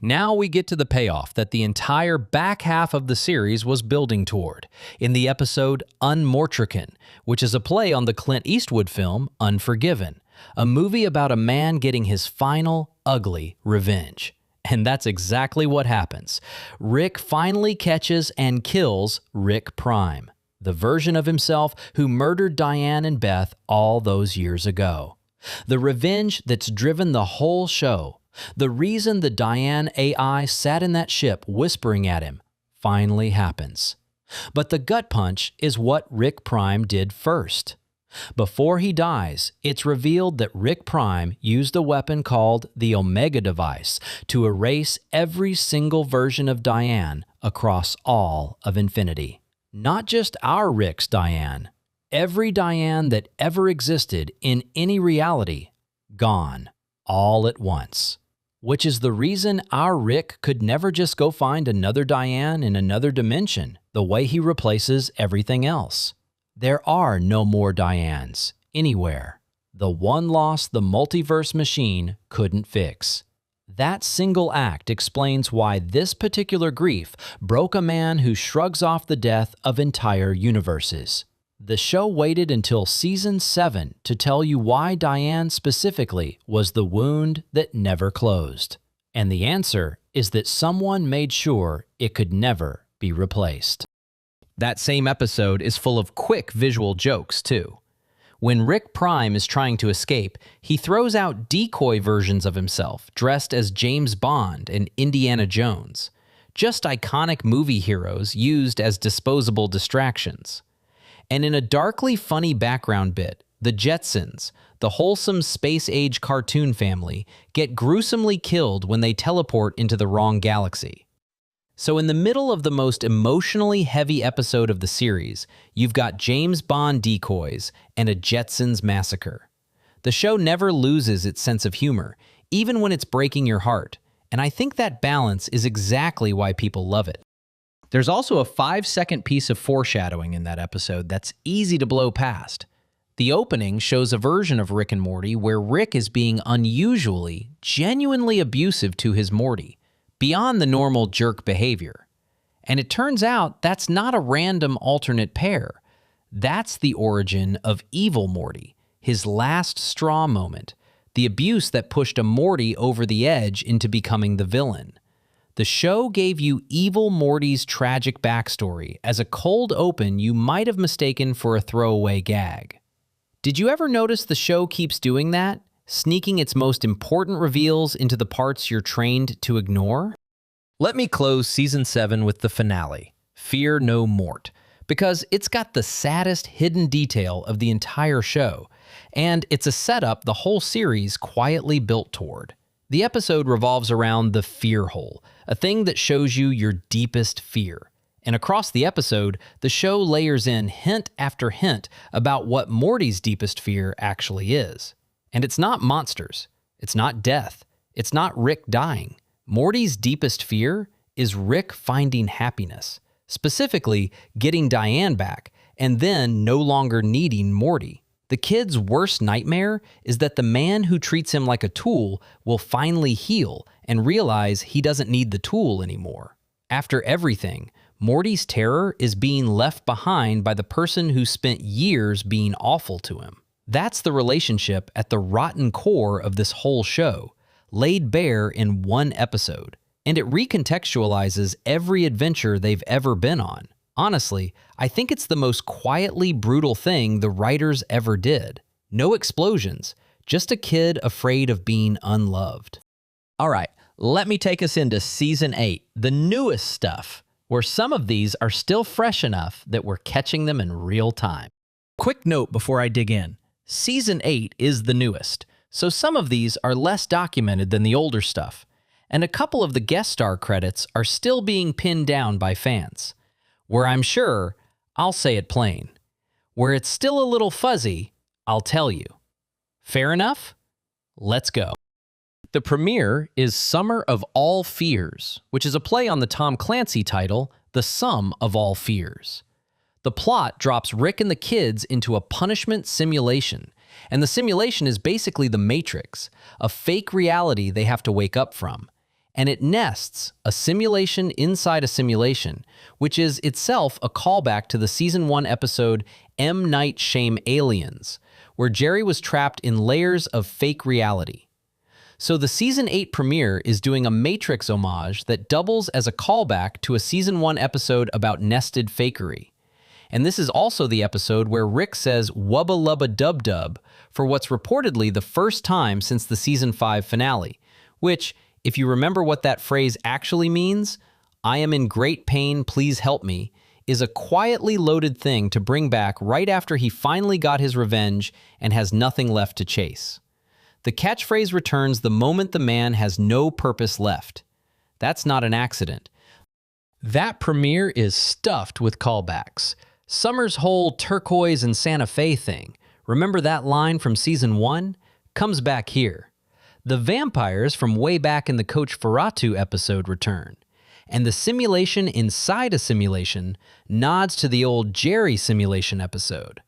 Now we get to the payoff that the entire back half of the series was building toward, in the episode Unmortrican, which is a play on the Clint Eastwood film Unforgiven, a movie about a man getting his final, ugly revenge. And that's exactly what happens. Rick finally catches and kills Rick Prime, the version of himself who murdered Diane and Beth all those years ago. The revenge that's driven the whole show, the reason the Diane AI sat in that ship whispering at him, finally happens. But the gut punch is what Rick Prime did first. Before he dies, it's revealed that Rick Prime used a weapon called the Omega device to erase every single version of Diane across all of infinity. Not just our Rick's Diane. Every Diane that ever existed in any reality, gone, all at once. Which is the reason our Rick could never just go find another Diane in another dimension, the way he replaces everything else. There are no more Dianes, anywhere. The one loss the multiverse machine couldn't fix. That single act explains why this particular grief broke a man who shrugs off the death of entire universes. The show waited until season 7 to tell you why Diane specifically was the wound that never closed. And the answer is that someone made sure it could never be replaced. That same episode is full of quick visual jokes, too. When Rick Prime is trying to escape, he throws out decoy versions of himself dressed as James Bond and Indiana Jones. Just iconic movie heroes used as disposable distractions. And in a darkly funny background bit, the Jetsons, the wholesome space-age cartoon family, get gruesomely killed when they teleport into the wrong galaxy. So in the middle of the most emotionally heavy episode of the series, you've got James Bond decoys and a Jetsons massacre. The show never loses its sense of humor, even when it's breaking your heart, and I think that balance is exactly why people love it. There's also a 5-second piece of foreshadowing in that episode that's easy to blow past. The opening shows a version of Rick and Morty where Rick is being unusually, genuinely abusive to his Morty, beyond the normal jerk behavior. And it turns out that's not a random alternate pair. That's the origin of Evil Morty, his last straw moment, the abuse that pushed a Morty over the edge into becoming the villain. The show gave you Evil Morty's tragic backstory as a cold open you might have mistaken for a throwaway gag. Did you ever notice the show keeps doing that, sneaking its most important reveals into the parts you're trained to ignore? Let me close Season 7 with the finale, Fear No Mort, because it's got the saddest hidden detail of the entire show, and it's a setup the whole series quietly built toward. The episode revolves around the fear hole, a thing that shows you your deepest fear. And across the episode, the show layers in hint after hint about what Morty's deepest fear actually is. And it's not monsters. It's not death. It's not Rick dying. Morty's deepest fear is Rick finding happiness, specifically getting Diane back, and then no longer needing Morty. The kid's worst nightmare is that the man who treats him like a tool will finally heal and realize he doesn't need the tool anymore. After everything, Morty's terror is being left behind by the person who spent years being awful to him. That's the relationship at the rotten core of this whole show, laid bare in one episode, and it recontextualizes every adventure they've ever been on. Honestly, I think it's the most quietly brutal thing the writers ever did. No explosions, just a kid afraid of being unloved. All right, let me take us into Season 8, the newest stuff, where some of these are still fresh enough that we're catching them in real time. Quick note before I dig in. Season 8 is the newest, so some of these are less documented than the older stuff, and a couple of the guest star credits are still being pinned down by fans. Where I'm sure, I'll say it plain. Where it's still a little fuzzy, I'll tell you. Fair enough? Let's go. The premiere is Summer of All Fears, which is a play on the Tom Clancy title, The Sum of All Fears. The plot drops Rick and the kids into a punishment simulation, and the simulation is basically the Matrix, a fake reality they have to wake up from. and it nests a simulation inside a simulation, which is itself a callback to the Season 1 episode M. Night Shyamalan Aliens, where Jerry was trapped in layers of fake reality. So the Season 8 premiere is doing a Matrix homage that doubles as a callback to a Season 1 episode about nested fakery. And this is also the episode where Rick says Wubba Lubba Dub Dub for what's reportedly the first time since the Season 5 finale, which, if you remember what that phrase actually means, I am in great pain, please help me, is a quietly loaded thing to bring back right after he finally got his revenge and has nothing left to chase. The catchphrase returns the moment the man has no purpose left. That's not an accident. That premiere is stuffed with callbacks. Summer's whole turquoise and Santa Fe thing, remember that line from Season 1? Comes back here. The vampires from way back in the Coach Ferratu episode return. And the simulation inside a simulation nods to the old Jerry simulation episode.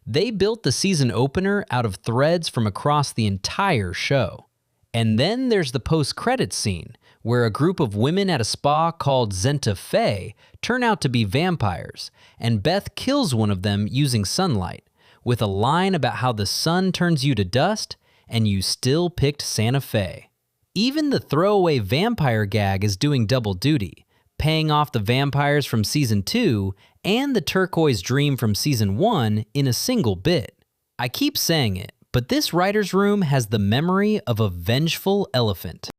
They built the season opener out of threads from across the entire show. And then there's the post-credits scene, where a group of women at a spa called Zenta Fe turn out to be vampires, and Beth kills one of them using sunlight, with a line about how the sun turns you to dust, and you still picked Santa Fe. Even the throwaway vampire gag is doing double duty, paying off the vampires from Season 2 and the turquoise dream from Season 1 in a single bit. I keep saying it, but this writer's room has the memory of a vengeful elephant.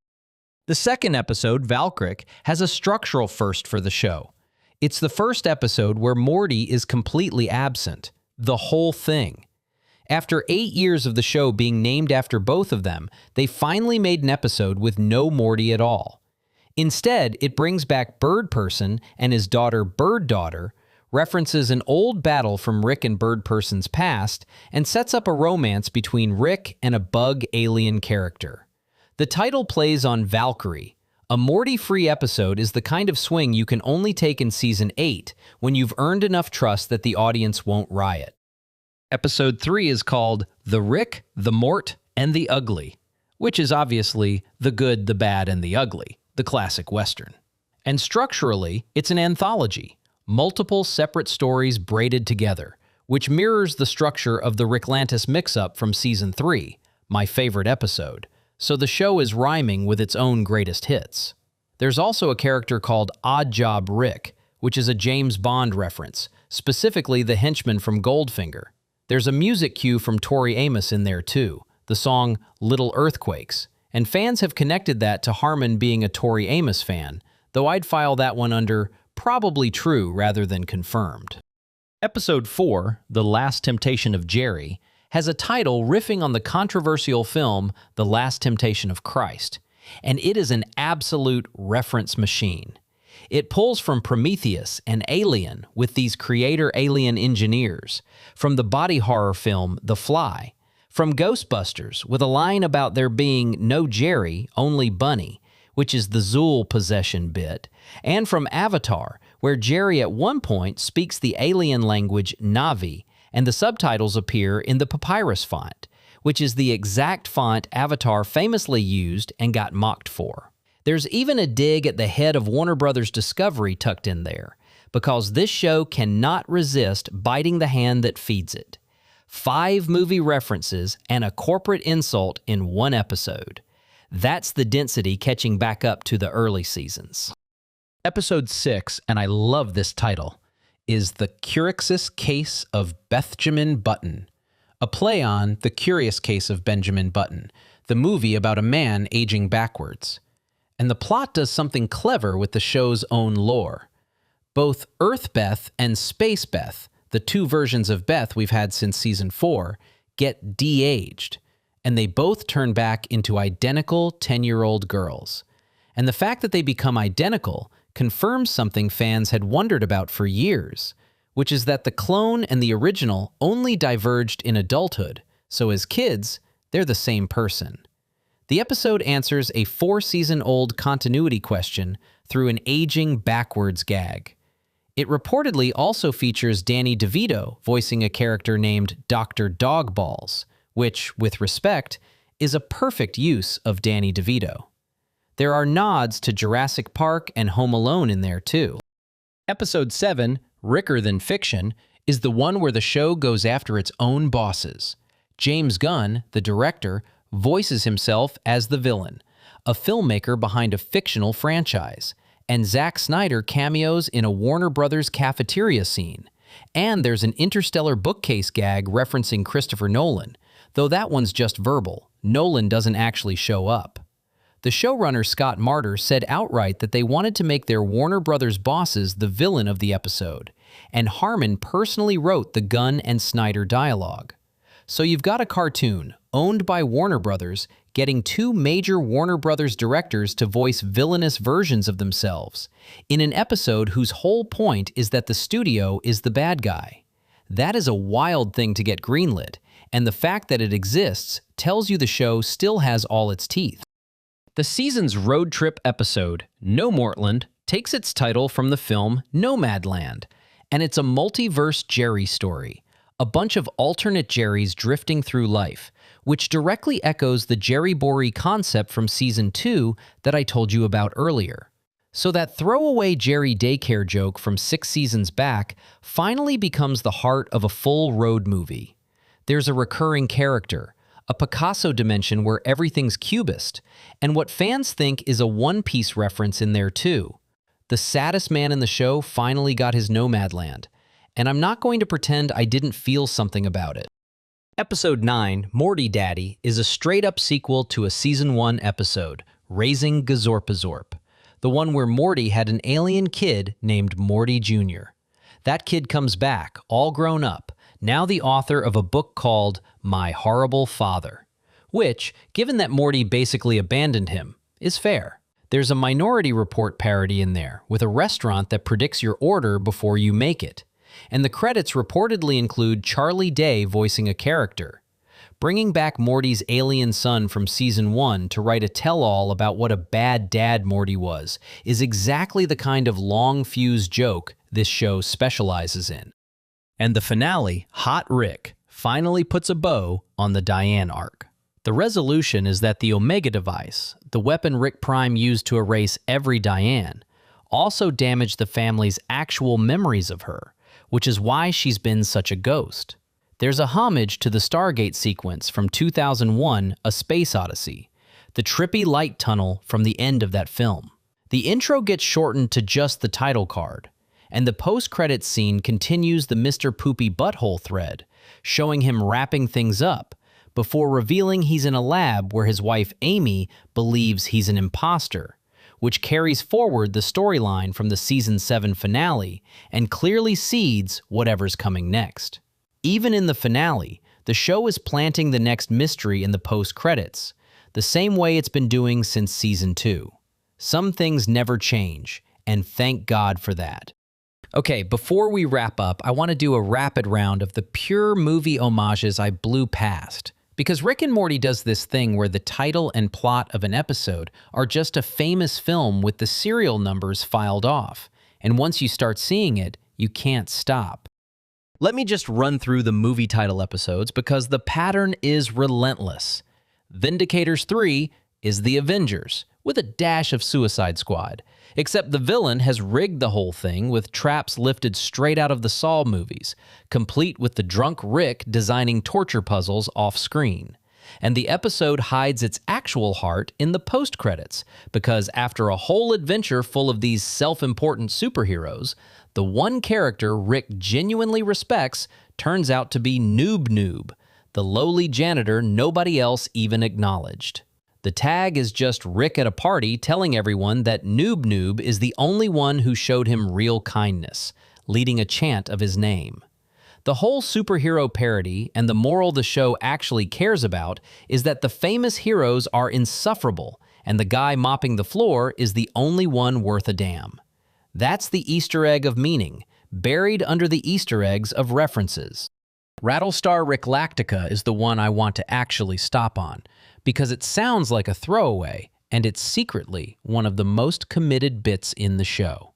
The second episode, Valkyric, has a structural first for the show. It's the first episode where Morty is completely absent. The whole thing. After 8 years of the show being named after both of them, they finally made an episode with no Morty at all. Instead, it brings back Bird Person and his daughter Bird Daughter, references an old battle from Rick and Bird Person's past, and sets up a romance between Rick and a bug alien character. The title plays on Valkyrie. A Morty-free episode is the kind of swing you can only take in Season 8 when you've earned enough trust that the audience won't riot. Episode 3 is called The Rick, the Mort, and the Ugly, which is obviously the good, the bad, and the ugly, the classic Western. And structurally, it's an anthology, multiple separate stories braided together, which mirrors the structure of the Ricklantis mix-up from Season 3, my favorite episode, so the show is rhyming with its own greatest hits. There's also a character called Odd Job Rick, which is a James Bond reference, specifically the henchman from Goldfinger. There's a music cue from Tori Amos in there too, the song Little Earthquakes, and fans have connected that to Harmon being a Tori Amos fan, though I'd file that one under probably true rather than confirmed. Episode 4, The Last Temptation of Jerry, has a title riffing on the controversial film The Last Temptation of Christ, and it is an absolute reference machine. It pulls from Prometheus and Alien with these creator alien engineers, from the body horror film The Fly, from Ghostbusters with a line about there being no Jerry, only Bunny, which is the Zool possession bit, and from Avatar, where Jerry at one point speaks the alien language Na'vi, and the subtitles appear in the papyrus font, which is the exact font Avatar famously used and got mocked for. There's even a dig at the head of Warner Brothers Discovery tucked in there, because this show cannot resist biting the hand that feeds it. 5 movie references and a corporate insult in one episode. That's the density catching back up to the early seasons. Episode 6, and I love this title, is The Curioux Case of Benjamin Button, a play on The Curious Case of Benjamin Button, the movie about a man aging backwards. And the plot does something clever with the show's own lore. Both Earth Beth and Space Beth, the 2 versions of Beth we've had since Season 4, get de-aged, and they both turn back into identical 10-year-old girls. And the fact that they become identical confirms something fans had wondered about for years, which is that the clone and the original only diverged in adulthood, so as kids, they're the same person. The episode answers a 4-season-old continuity question through an aging backwards gag. It reportedly also features Danny DeVito voicing a character named Dr. Dogballs, which, with respect, is a perfect use of Danny DeVito. There are nods to Jurassic Park and Home Alone in there too. Episode 7, Ricker Than Fiction, is the one where the show goes after its own bosses. James Gunn, the director, voices himself as the villain, a filmmaker behind a fictional franchise, and Zack Snyder cameos in a Warner Brothers cafeteria scene. And there's an Interstellar bookcase gag referencing Christopher Nolan, though that one's just verbal. Nolan doesn't actually show up. The showrunner Scott Martyr said outright that they wanted to make their Warner Brothers bosses the villain of the episode, and Harmon personally wrote the Gunn and Snyder dialogue. So you've got a cartoon, owned by Warner Brothers, getting two major Warner Brothers directors to voice villainous versions of themselves, in an episode whose whole point is that the studio is the bad guy. That is a wild thing to get greenlit, and the fact that it exists tells you the show still has all its teeth. The season's road trip episode, No Mortland, takes its title from the film Nomadland, and it's a multiverse Jerry story, a bunch of alternate Jerrys drifting through life, which directly echoes the Jerry Bory concept from Season 2 that I told you about earlier. So that throwaway Jerry daycare joke from 6 seasons back finally becomes the heart of a full road movie. There's a recurring character, a Picasso dimension where everything's cubist, and what fans think is a One Piece reference in there too. The saddest man in the show finally got his Nomadland, and I'm not going to pretend I didn't feel something about it. Episode 9, Morty Daddy, is a straight-up sequel to a Season 1 episode, Raising Gazorpazorp, the one where Morty had an alien kid named Morty Jr. That kid comes back, all grown up, now the author of a book called My Horrible Father, which, given that Morty basically abandoned him, is fair. There's a Minority Report parody in there, with a restaurant that predicts your order before you make it, and the credits reportedly include Charlie Day voicing a character. Bringing back Morty's alien son from Season 1 to write a tell-all about what a bad dad Morty was is exactly the kind of long-fused joke this show specializes in. And the finale, Hot Rick, finally puts a bow on the Diane arc. The resolution is that the Omega device, the weapon Rick Prime used to erase every Diane, also damaged the family's actual memories of her, which is why she's been such a ghost. There's a homage to the Stargate sequence from 2001, A Space Odyssey, the trippy light tunnel from the end of that film. The intro gets shortened to just the title card, and the post-credits scene continues the Mr. Poopy Butthole thread, showing him wrapping things up, before revealing he's in a lab where his wife Amy believes he's an imposter, which carries forward the storyline from the Season 7 finale and clearly seeds whatever's coming next. Even in the finale, the show is planting the next mystery in the post-credits, the same way it's been doing since Season 2. Some things never change, and thank God for that. Okay, before we wrap up, I want to do a rapid round of the pure movie homages I blew past. Because Rick and Morty does this thing where the title and plot of an episode are just a famous film with the serial numbers filed off. And once you start seeing it, you can't stop. Let me just run through the movie title episodes because the pattern is relentless. Vindicators 3 is The Avengers, with a dash of Suicide Squad. Except the villain has rigged the whole thing with traps lifted straight out of the Saw movies, complete with the drunk Rick designing torture puzzles off-screen. And the episode hides its actual heart in the post-credits, because after a whole adventure full of these self-important superheroes, the one character Rick genuinely respects turns out to be Noob Noob, the lowly janitor nobody else even acknowledged. The tag is just Rick at a party telling everyone that Noob Noob is the only one who showed him real kindness, leading a chant of his name. The whole superhero parody and the moral the show actually cares about is that the famous heroes are insufferable, and the guy mopping the floor is the only one worth a damn. That's the Easter egg of meaning, buried under the Easter eggs of references. Rattlestar Ricklactica is the one I want to actually stop on, because it sounds like a throwaway, and it's secretly one of the most committed bits in the show.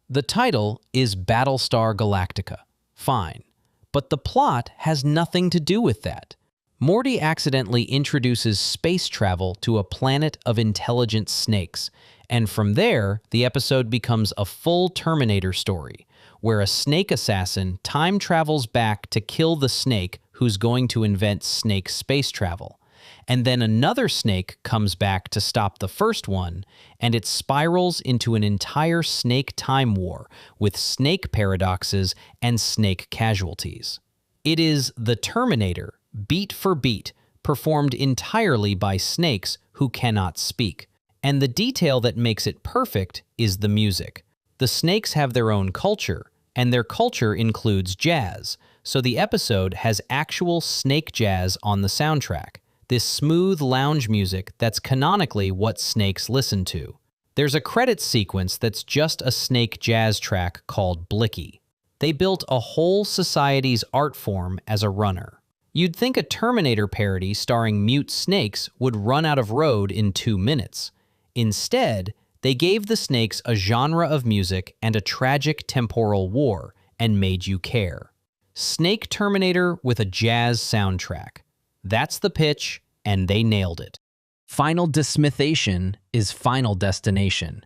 The title is Battlestar Galactica. Fine. But the plot has nothing to do with that. Morty accidentally introduces space travel to a planet of intelligent snakes, and from there, the episode becomes a full Terminator story, where a snake assassin time travels back to kill the snake who's going to invent snake space travel. And then another snake comes back to stop the first one, and it spirals into an entire snake time war with snake paradoxes and snake casualties. It is the Terminator, beat for beat, performed entirely by snakes who cannot speak. And the detail that makes it perfect is the music. The snakes have their own culture, and their culture includes jazz, so the episode has actual snake jazz on the soundtrack. This smooth lounge music that's canonically what snakes listen to. There's a credits sequence that's just a snake jazz track called Blicky. They built a whole society's art form as a runner. You'd think a Terminator parody starring mute snakes would run out of road in 2 minutes. Instead, they gave the snakes a genre of music and a tragic temporal war and made you care. Snake Terminator with a jazz soundtrack. That's the pitch, and they nailed it. Final Dismissation is Final Destination,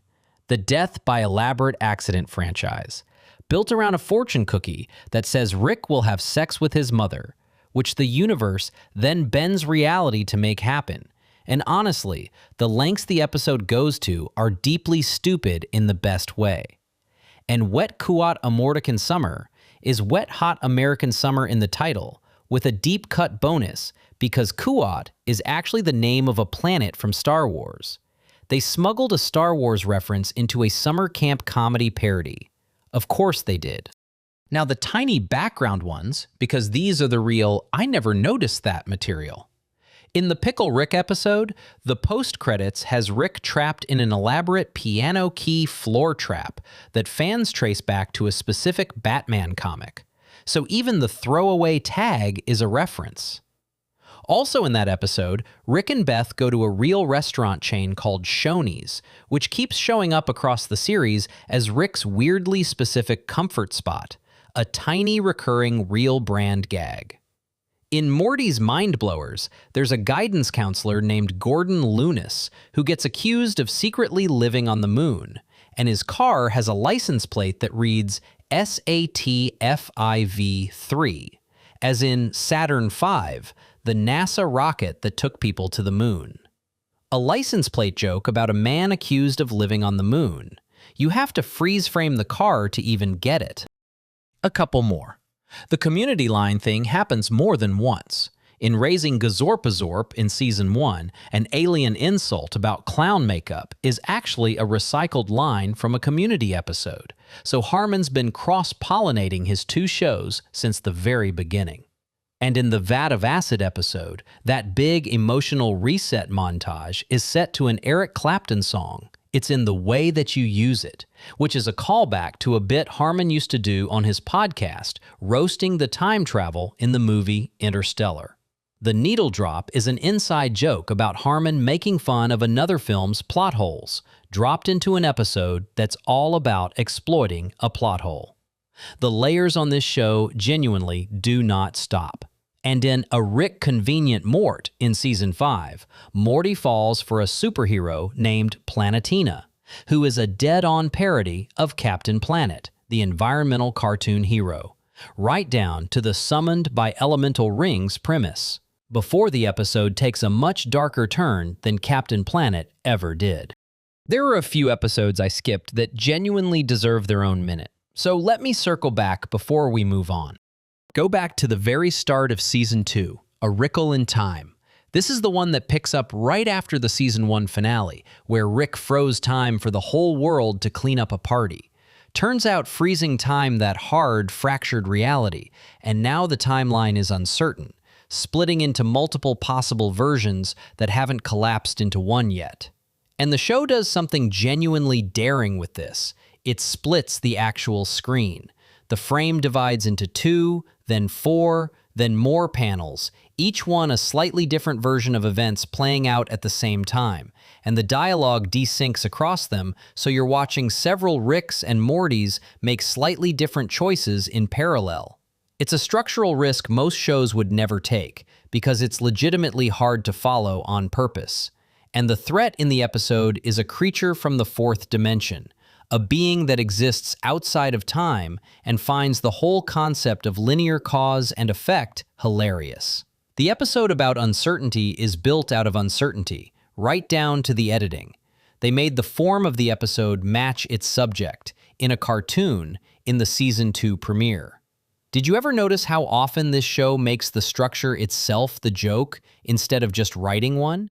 the death by elaborate accident franchise, built around a fortune cookie that says Rick will have sex with his mother, which the universe then bends reality to make happen. And honestly, the lengths the episode goes to are deeply stupid in the best way. And Wet Kuat Amortican Summer is Wet Hot American Summer in the title, with a deep cut bonus because Kuat is actually the name of a planet from Star Wars. They smuggled a Star Wars reference into a summer camp comedy parody. Of course they did. Now the tiny background ones, because these are the real I never noticed that material. In the Pickle Rick episode, the post-credits has Rick trapped in an elaborate piano key floor trap that fans trace back to a specific Batman comic. So even the throwaway tag is a reference. Also in that episode, Rick and Beth go to a real restaurant chain called Shoney's, which keeps showing up across the series as Rick's weirdly specific comfort spot, a tiny recurring real brand gag. In Morty's Mind Blowers, there's a guidance counselor named Gordon Lunis who gets accused of secretly living on the moon, and his car has a license plate that reads SATFIV3, as in Saturn V, the NASA rocket that took people to the moon. A license plate joke about a man accused of living on the moon. You have to freeze frame the car to even get it. A couple more. The community line thing happens more than once. In Raising Gazorpazorp in Season 1, an alien insult about clown makeup is actually a recycled line from a Community episode, so Harmon's been cross-pollinating his 2 shows since the very beginning. And in the Vat of Acid episode, that big emotional reset montage is set to an Eric Clapton song, It's in the Way That You Use It, which is a callback to a bit Harmon used to do on his podcast, roasting the time travel in the movie Interstellar. The needle drop is an inside joke about Harmon making fun of another film's plot holes, dropped into an episode that's all about exploiting a plot hole. The layers on this show genuinely do not stop. And in A Rick Convenient Mort in Season 5, Morty falls for a superhero named Planetina, who is a dead-on parody of Captain Planet, the environmental cartoon hero, right down to the summoned by elemental rings premise, before the episode takes a much darker turn than Captain Planet ever did. There are a few episodes I skipped that genuinely deserve their own minute, so let me circle back before we move on. Go back to the very start of Season 2, A Wrinkle in Time. This is the one that picks up right after the Season 1 finale, where Rick froze time for the whole world to clean up a party. Turns out freezing time that hard fractured reality, and now the timeline is uncertain, splitting into multiple possible versions that haven't collapsed into one yet. And the show does something genuinely daring with this. It splits the actual screen. The frame divides into 2, then 4, then more panels, each one a slightly different version of events playing out at the same time, and the dialogue desyncs across them, so you're watching several Ricks and Mortys make slightly different choices in parallel. It's a structural risk most shows would never take, because it's legitimately hard to follow on purpose. And the threat in the episode is a creature from the fourth dimension, a being that exists outside of time and finds the whole concept of linear cause and effect hilarious. The episode about uncertainty is built out of uncertainty, right down to the editing. They made the form of the episode match its subject, in a cartoon, in the Season 2 premiere. Did you ever notice how often this show makes the structure itself the joke instead of just writing one?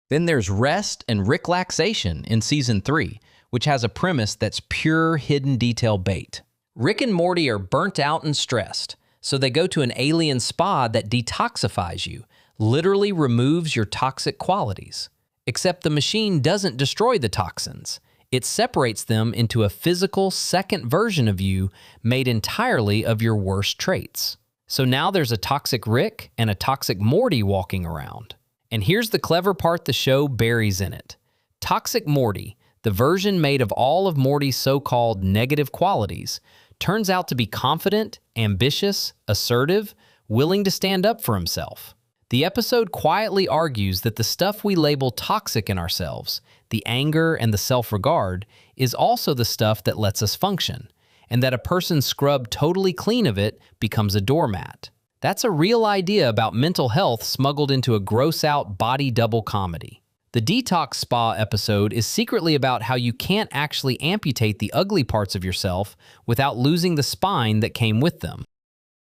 Then there's Rest and Ricklaxation in Season 3, which has a premise that's pure hidden detail bait. Rick and Morty are burnt out and stressed, so they go to an alien spa that detoxifies you, literally removes your toxic qualities. Except the machine doesn't destroy the toxins. It separates them into a physical second version of you made entirely of your worst traits. So now there's a toxic Rick and a toxic Morty walking around. And here's the clever part the show buries in it. Toxic Morty, the version made of all of Morty's so-called negative qualities, turns out to be confident, ambitious, assertive, willing to stand up for himself. The episode quietly argues that the stuff we label toxic in ourselves, the anger and the self-regard, is also the stuff that lets us function, and that a person scrubbed totally clean of it becomes a doormat. That's a real idea about mental health smuggled into a gross-out body double comedy. The Detox Spa episode is secretly about how you can't actually amputate the ugly parts of yourself without losing the spine that came with them.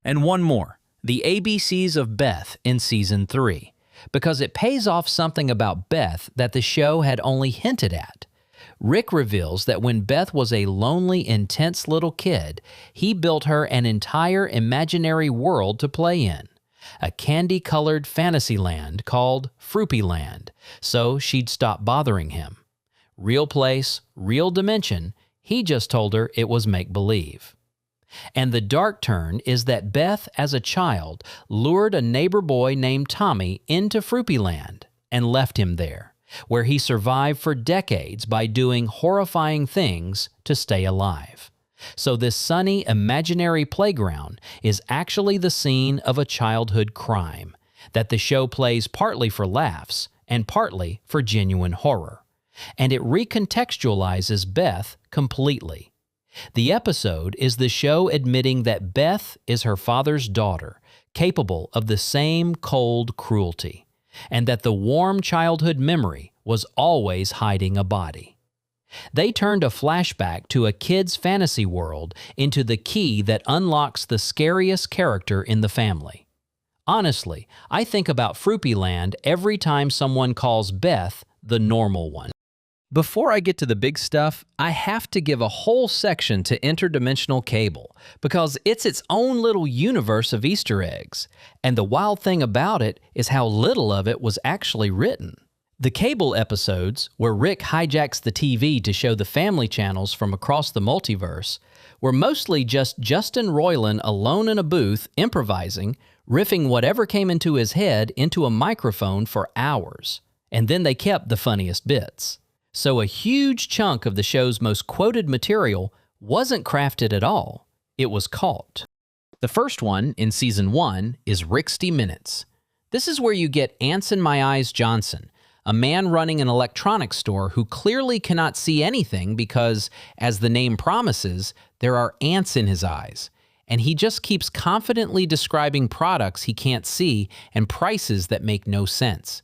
And one more. The ABCs of Beth in Season 3, because it pays off something about Beth that the show had only hinted at. Rick reveals that when Beth was a lonely, intense little kid, he built her an entire imaginary world to play in, a candy-colored fantasy land called Fruity Land, so she'd stop bothering him. Real place, real dimension, he just told her it was make-believe. And the dark turn is that Beth, as a child, lured a neighbor boy named Tommy into Fruity Land and left him there, where he survived for decades by doing horrifying things to stay alive. So this sunny, imaginary playground is actually the scene of a childhood crime that the show plays partly for laughs and partly for genuine horror. And it recontextualizes Beth completely. The episode is the show admitting that Beth is her father's daughter, capable of the same cold cruelty, and that the warm childhood memory was always hiding a body. They turned a flashback to a kid's fantasy world into the key that unlocks the scariest character in the family. Honestly, I think about Fruity Land every time someone calls Beth the normal one. Before I get to the big stuff, I have to give a whole section to interdimensional cable because it's its own little universe of Easter eggs, and the wild thing about it is how little of it was actually written. The cable episodes, where Rick hijacks the TV to show the family channels from across the multiverse, were mostly just Justin Roiland alone in a booth improvising, riffing whatever came into his head into a microphone for hours, and then they kept the funniest bits. So a huge chunk of the show's most quoted material wasn't crafted at all. It was caught. The first one, in Season 1, is Ricksty Minutes. This is where you get Ants in My Eyes Johnson, a man running an electronics store who clearly cannot see anything because, as the name promises, there are ants in his eyes, and he just keeps confidently describing products he can't see and prices that make no sense.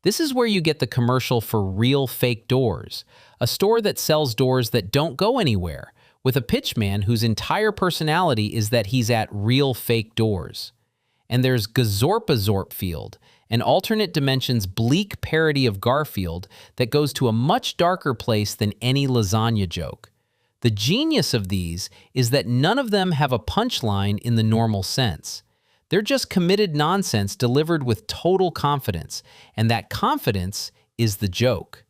This is where you get the commercial for Real Fake Doors, a store that sells doors that don't go anywhere, with a pitchman whose entire personality is that he's at Real Fake Doors. And there's Gazorpazorpfield, an alternate dimensions bleak parody of Garfield that goes to a much darker place than any lasagna joke. The genius of these is that none of them have a punchline in the normal sense. They're just committed nonsense delivered with total confidence, and that confidence is the joke.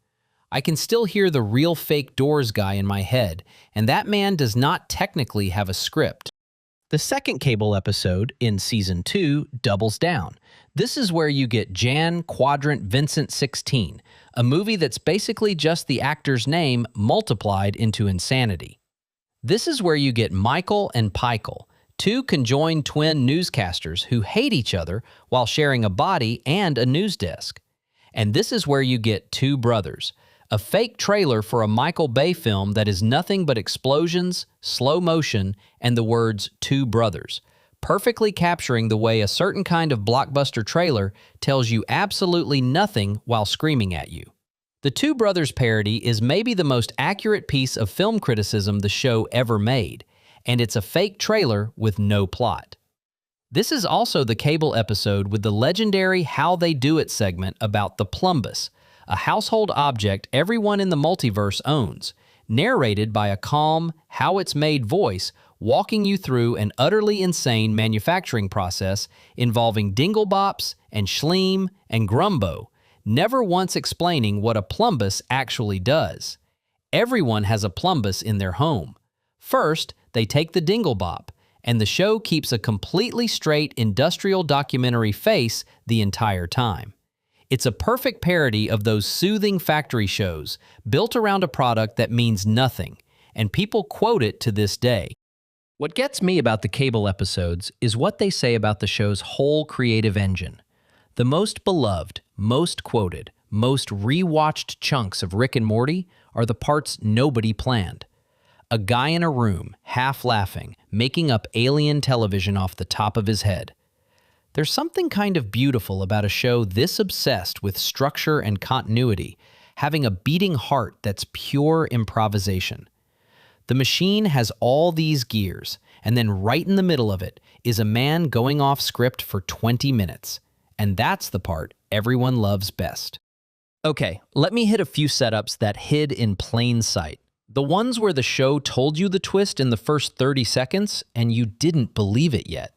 I can still hear the Real Fake Doors guy in my head, and that man does not technically have a script. The second cable episode in Season 2 doubles down. This is where you get Jan Quadrant Vincent 16, a movie that's basically just the actor's name multiplied into insanity. This is where you get Michael and Pickle, Two conjoined twin newscasters who hate each other while sharing a body and a news desk. And this is where you get Two Brothers, a fake trailer for a Michael Bay film that is nothing but explosions, slow motion, and the words Two Brothers, perfectly capturing the way a certain kind of blockbuster trailer tells you absolutely nothing while screaming at you. The Two Brothers parody is maybe the most accurate piece of film criticism the show ever made, and it's a fake trailer with no plot. This is also the cable episode with the legendary How They Do It segment about the plumbus, a household object everyone in the multiverse owns, narrated by a calm, how-it's-made voice walking you through an utterly insane manufacturing process involving dinglebops and schleem and grumbo, never once explaining what a plumbus actually does. Everyone has a plumbus in their home. First, they take the dinglebop, and the show keeps a completely straight industrial documentary face the entire time. It's a perfect parody of those soothing factory shows built around a product that means nothing, and people quote it to this day. What gets me about the cable episodes is what they say about the show's whole creative engine. The most beloved, most quoted, most rewatched chunks of Rick and Morty are the parts nobody planned. A guy in a room, half laughing, making up alien television off the top of his head. There's something kind of beautiful about a show this obsessed with structure and continuity, having a beating heart that's pure improvisation. The machine has all these gears, and then right in the middle of it is a man going off script for 20 minutes. And that's the part everyone loves best. Okay, let me hit a few setups that hid in plain sight. The ones where the show told you the twist in the first 30 seconds and you didn't believe it yet.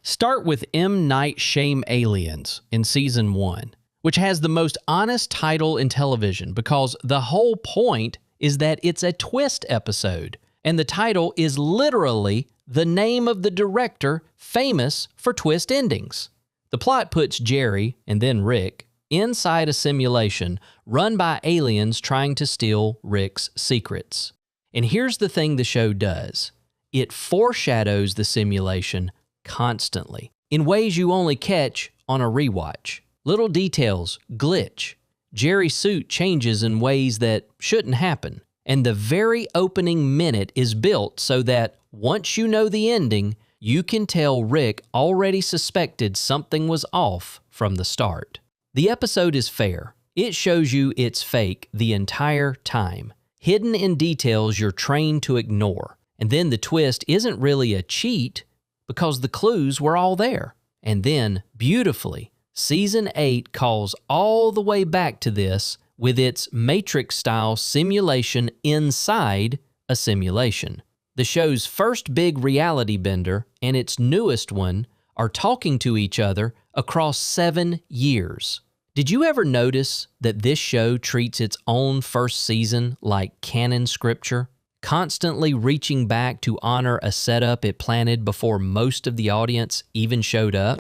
Start with M. Night Shyamalan Aliens in Season 1, which has the most honest title in television because the whole point is that it's a twist episode, and the title is literally the name of the director famous for twist endings. The plot puts Jerry, and then Rick, inside a simulation run by aliens trying to steal Rick's secrets. And here's the thing the show does. It foreshadows the simulation constantly, in ways you only catch on a rewatch. Little details glitch. Jerry's suit changes in ways that shouldn't happen. And the very opening minute is built so that once you know the ending, you can tell Rick already suspected something was off from the start. The episode is fair. It shows you it's fake the entire time, hidden in details you're trained to ignore. And then the twist isn't really a cheat because the clues were all there. And then, beautifully, Season 8 calls all the way back to this with its Matrix-style simulation inside a simulation. The show's first big reality bender and its newest one are talking to each other across 7 years. Did you ever notice that this show treats its own first season like canon scripture, constantly reaching back to honor a setup it planted before most of the audience even showed up?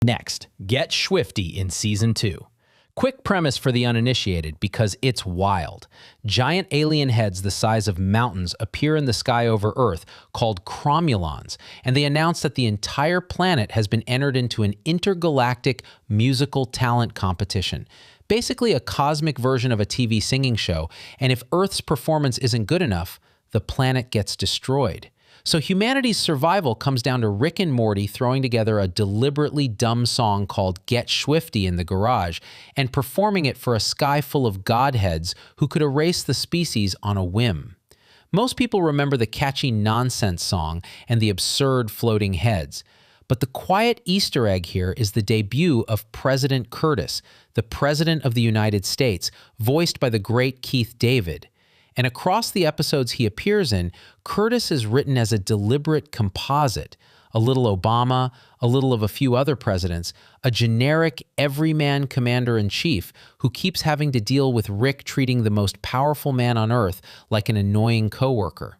Next, get Swifty in Season 2. Quick premise for the uninitiated because it's wild. Giant alien heads the size of mountains appear in the sky over Earth called cromulons, and they announce that the entire planet has been entered into an intergalactic musical talent competition. Basically a cosmic version of a TV singing show, and if Earth's performance isn't good enough, the planet gets destroyed. So humanity's survival comes down to Rick and Morty throwing together a deliberately dumb song called Get Swifty in the garage and performing it for a sky full of godheads who could erase the species on a whim. Most people remember the catchy nonsense song and the absurd floating heads. But the quiet Easter egg here is the debut of President Curtis, the President of the United States, voiced by the great Keith David. And across the episodes he appears in, Curtis is written as a deliberate composite, a little Obama, a little of a few other presidents, a generic everyman commander-in-chief who keeps having to deal with Rick treating the most powerful man on earth like an annoying coworker.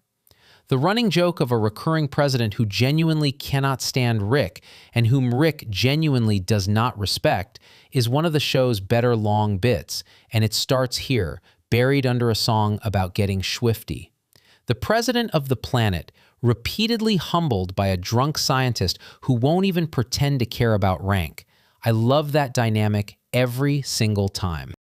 The running joke of a recurring president who genuinely cannot stand Rick and whom Rick genuinely does not respect is one of the show's better long bits, and it starts here, buried under a song about getting swifty. The president of the planet, repeatedly humbled by a drunk scientist who won't even pretend to care about rank. I love that dynamic every single time.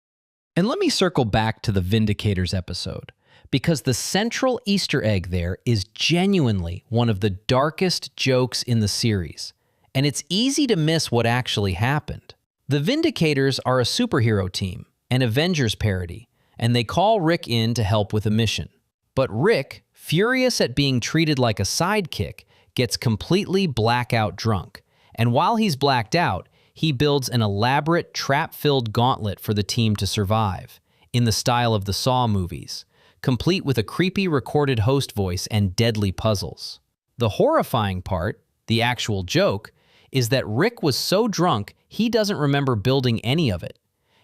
And let me circle back to the Vindicators episode, because the central Easter egg there is genuinely one of the darkest jokes in the series, and it's easy to miss what actually happened. The Vindicators are a superhero team, an Avengers parody, and they call Rick in to help with a mission. But Rick, furious at being treated like a sidekick, gets completely blackout drunk, and while he's blacked out, he builds an elaborate trap-filled gauntlet for the team to survive, in the style of the Saw movies, complete with a creepy recorded host voice and deadly puzzles. The horrifying part, the actual joke, is that Rick was so drunk he doesn't remember building any of it.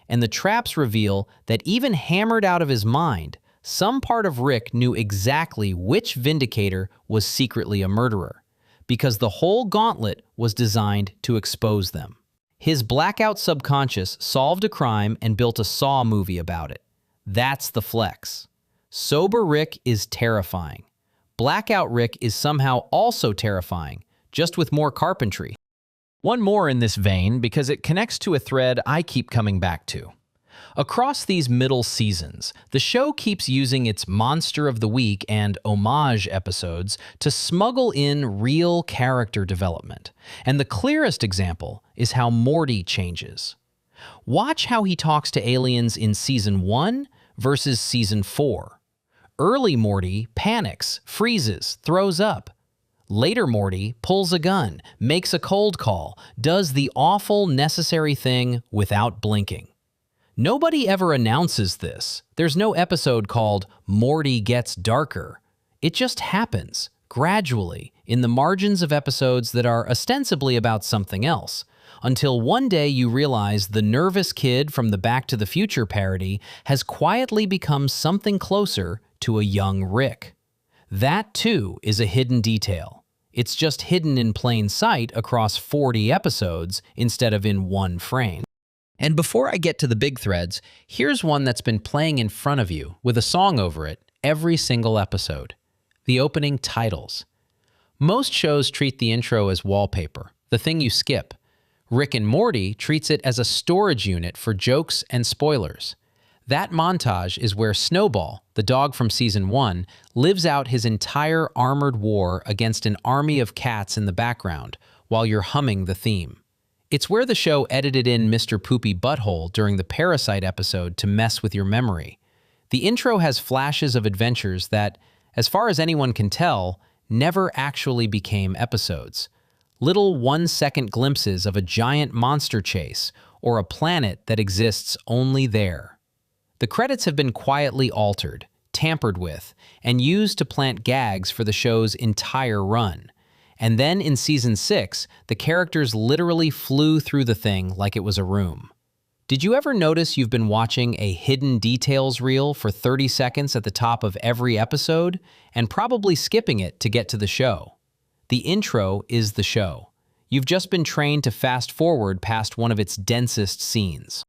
And the traps reveal that even hammered out of his mind, some part of Rick knew exactly which Vindicator was secretly a murderer, because the whole gauntlet was designed to expose them. His blackout subconscious solved a crime and built a Saw movie about it. That's the flex. Sober Rick is terrifying. Blackout Rick is somehow also terrifying, just with more carpentry. One more in this vein because it connects to a thread I keep coming back to. Across these middle seasons, the show keeps using its Monster of the Week and homage episodes to smuggle in real character development. And the clearest example is how Morty changes. Watch how he talks to aliens in Season 1 versus Season 4. Early Morty panics, freezes, throws up. Later Morty pulls a gun, makes a cold call, does the awful necessary thing without blinking. Nobody ever announces this. There's no episode called Morty Gets Darker. It just happens, gradually, in the margins of episodes that are ostensibly about something else, until one day you realize the nervous kid from the Back to the Future parody has quietly become something closer to a young Rick. That, too, is a hidden detail. It's just hidden in plain sight across 40 episodes instead of in one frame. And before I get to the big threads, here's one that's been playing in front of you with a song over it every single episode. The opening titles. Most shows treat the intro as wallpaper, the thing you skip. Rick and Morty treats it as a storage unit for jokes and spoilers. That montage is where Snowball, the dog from Season 1, lives out his entire armored war against an army of cats in the background while you're humming the theme. It's where the show edited in Mr. Poopy Butthole during the Parasite episode to mess with your memory. The intro has flashes of adventures that, as far as anyone can tell, never actually became episodes. Little 1-second glimpses of a giant monster chase or a planet that exists only there. The credits have been quietly altered, tampered with, and used to plant gags for the show's entire run. And then in Season 6, the characters literally flew through the thing like it was a room. Did you ever notice you've been watching a hidden details reel for 30 seconds at the top of every episode, and probably skipping it to get to the show? The intro is the show. You've just been trained to fast forward past one of its densest scenes.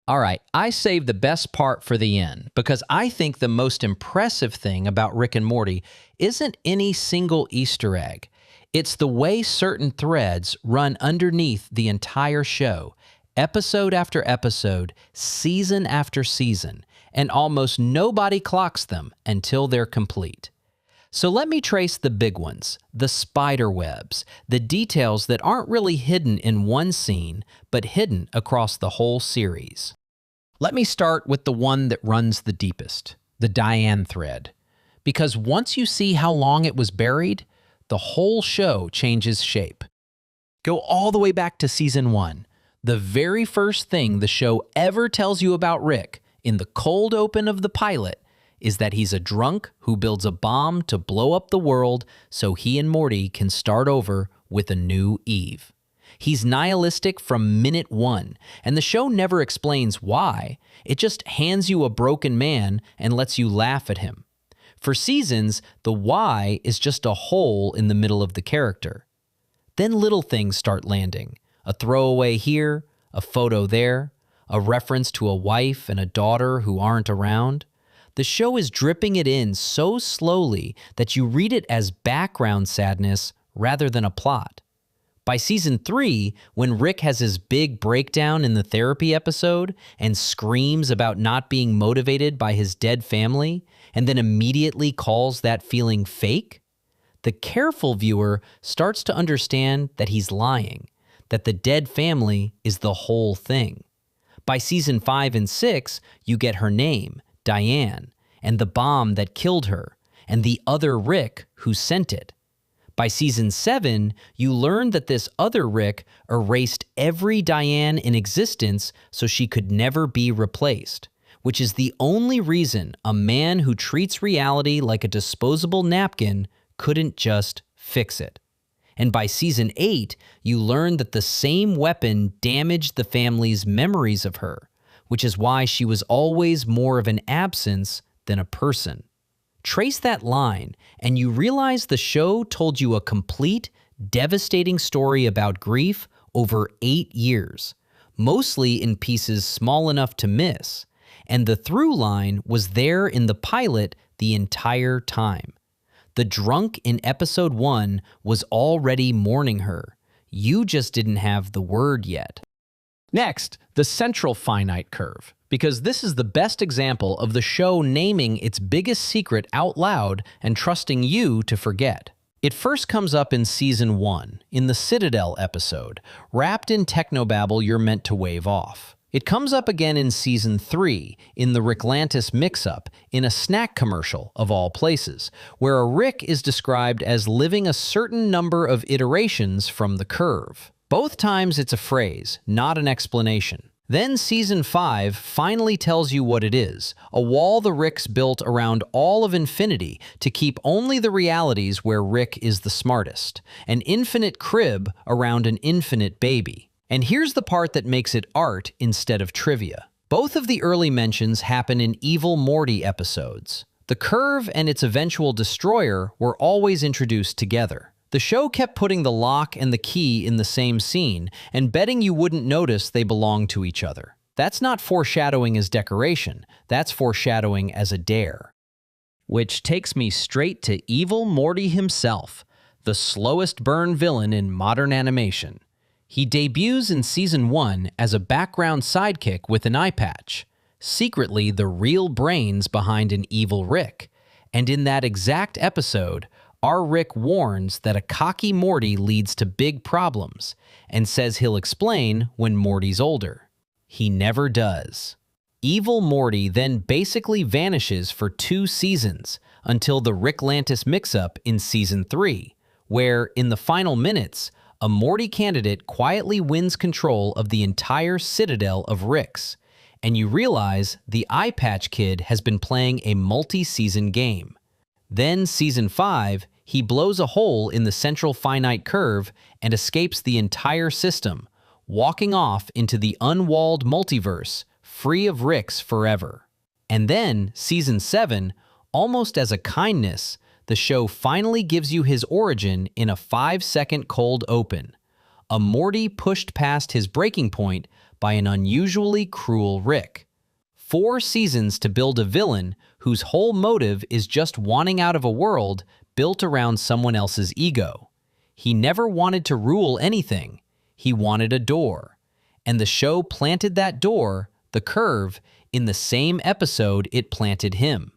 All right, I saved the best part for the end because I think the most impressive thing about Rick and Morty isn't any single Easter egg. It's the way certain threads run underneath the entire show, episode after episode, season after season, and almost nobody clocks them until they're complete. So let me trace the big ones, the spider webs, the details that aren't really hidden in one scene, but hidden across the whole series. Let me start with the one that runs the deepest, the Diane thread. Because once you see how long it was buried, the whole show changes shape. Go all the way back to Season 1. The very first thing the show ever tells you about Rick in the cold open of the pilot is that he's a drunk who builds a bomb to blow up the world so he and Morty can start over with a new Eve. He's nihilistic from minute one, and the show never explains why. It just hands you a broken man and lets you laugh at him. For seasons, the why is just a hole in the middle of the character. Then little things start landing. A throwaway here, a photo there, a reference to a wife and a daughter who aren't around. The show is dripping it in so slowly that you read it as background sadness rather than a plot. By season 3, when Rick has his big breakdown in the therapy episode and screams about not being motivated by his dead family, and then immediately calls that feeling fake, the careful viewer starts to understand that he's lying, that the dead family is the whole thing. By season 5 and 6, you get her name, Diane, and the bomb that killed her, and the other Rick who sent it. By season 7, you learn that this other Rick erased every Diane in existence so she could never be replaced, which is the only reason a man who treats reality like a disposable napkin couldn't just fix it. And by season 8, you learn that the same weapon damaged the family's memories of her, which is why she was always more of an absence than a person. Trace that line, and you realize the show told you a complete, devastating story about grief over 8 years, mostly in pieces small enough to miss, and the through line was there in the pilot the entire time. The drunk in episode 1 was already mourning her. You just didn't have the word yet. Next, the central finite curve, because this is the best example of the show naming its biggest secret out loud and trusting you to forget. It first comes up in season 1, in the Citadel episode, wrapped in technobabble you're meant to wave off. It comes up again in season 3, in the Ricklantis mix-up, in a snack commercial, of all places, where a Rick is described as living a certain number of iterations from the curve. Both times it's a phrase, not an explanation. Then season 5 finally tells you what it is, a wall the Ricks built around all of infinity to keep only the realities where Rick is the smartest, an infinite crib around an infinite baby. And here's the part that makes it art instead of trivia. Both of the early mentions happen in Evil Morty episodes. The curve and its eventual destroyer were always introduced together. The show kept putting the lock and the key in the same scene and betting you wouldn't notice they belonged to each other. That's not foreshadowing as decoration, that's foreshadowing as a dare. Which takes me straight to Evil Morty himself, the slowest burn villain in modern animation. He debuts in season 1 as a background sidekick with an eye patch, secretly the real brains behind an evil Rick, and in that exact episode, our Rick warns that a cocky Morty leads to big problems and says he'll explain when Morty's older. He never does. Evil Morty then basically vanishes for 2 seasons until the Ricklantis mix-up in season 3, where, in the final minutes, a Morty candidate quietly wins control of the entire citadel of Ricks, and you realize the Eye Patch Kid has been playing a multi-season game. Then season 5, he blows a hole in the central finite curve and escapes the entire system, walking off into the unwalled multiverse, free of Ricks forever. And then, season 7, almost as a kindness, the show finally gives you his origin in a 5-second cold open. A Morty pushed past his breaking point by an unusually cruel Rick. 4 seasons to build a villain whose whole motive is just wanting out of a world built around someone else's ego. He never wanted to rule anything. He wanted a door. And the show planted that door, the curve, in the same episode it planted him.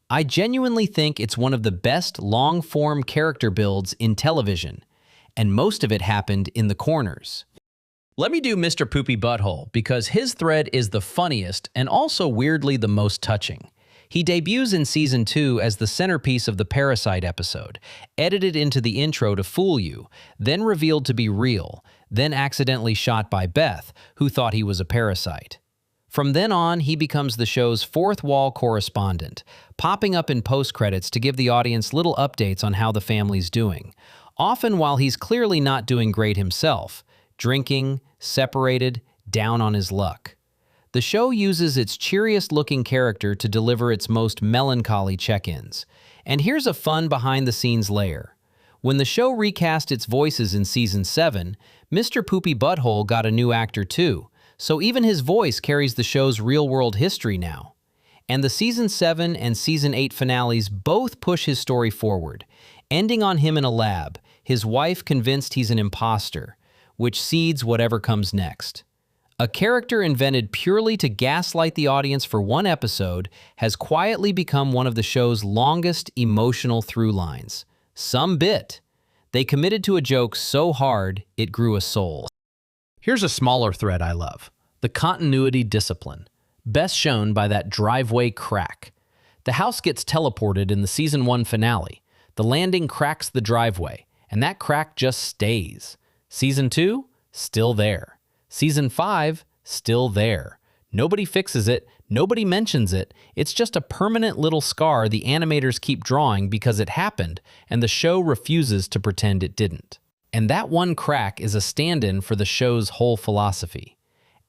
I genuinely think it's one of the best long-form character builds in television, and most of it happened in the corners. Let me do Mr. Poopy Butthole, because his thread is the funniest and also weirdly the most touching. He debuts in season 2 as the centerpiece of the Parasite episode, edited into the intro to fool you, then revealed to be real, then accidentally shot by Beth, who thought he was a parasite. From then on, he becomes the show's fourth-wall correspondent, popping up in post-credits to give the audience little updates on how the family's doing, often while he's clearly not doing great himself, drinking, separated, down on his luck. The show uses its cheeriest-looking character to deliver its most melancholy check-ins. And here's a fun behind-the-scenes layer. When the show recast its voices in season 7, Mr. Poopy Butthole got a new actor too, so even his voice carries the show's real-world history now. And the Season 7 and Season 8 finales both push his story forward, ending on him in a lab, his wife convinced he's an imposter, which seeds whatever comes next. A character invented purely to gaslight the audience for one episode has quietly become one of the show's longest emotional through lines. Some bit. They committed to a joke so hard, it grew a soul. Here's a smaller thread I love. The continuity discipline. Best shown by that driveway crack. The house gets teleported in the Season 1 finale. The landing cracks the driveway, and that crack just stays. Season 2? Still there. Season 5, still there. Nobody fixes it, nobody mentions it, it's just a permanent little scar the animators keep drawing because it happened, and the show refuses to pretend it didn't. And that one crack is a stand-in for the show's whole philosophy.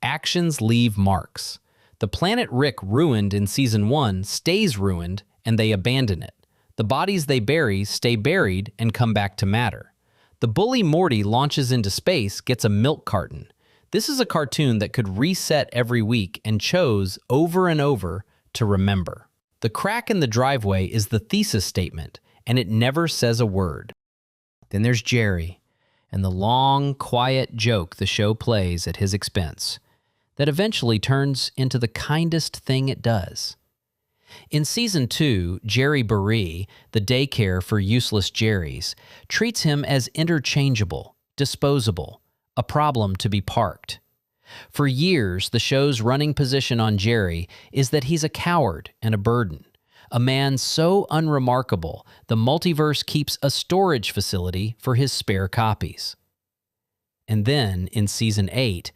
Actions leave marks. The planet Rick ruined in Season 1 stays ruined, and they abandon it. The bodies they bury stay buried and come back to matter. The bully Morty launches into space, gets a milk carton. This is a cartoon that could reset every week and chose over and over to remember. The crack in the driveway is the thesis statement, and it never says a word. Then there's Jerry, and the long, quiet joke the show plays at his expense that eventually turns into the kindest thing it does. In Season 2, Jerry Baree, the daycare for useless Jerrys, treats him as interchangeable, disposable, a problem to be parked. For years, the show's running position on Jerry is that he's a coward and a burden, a man so unremarkable the multiverse keeps a storage facility for his spare copies. And then, in Season 8,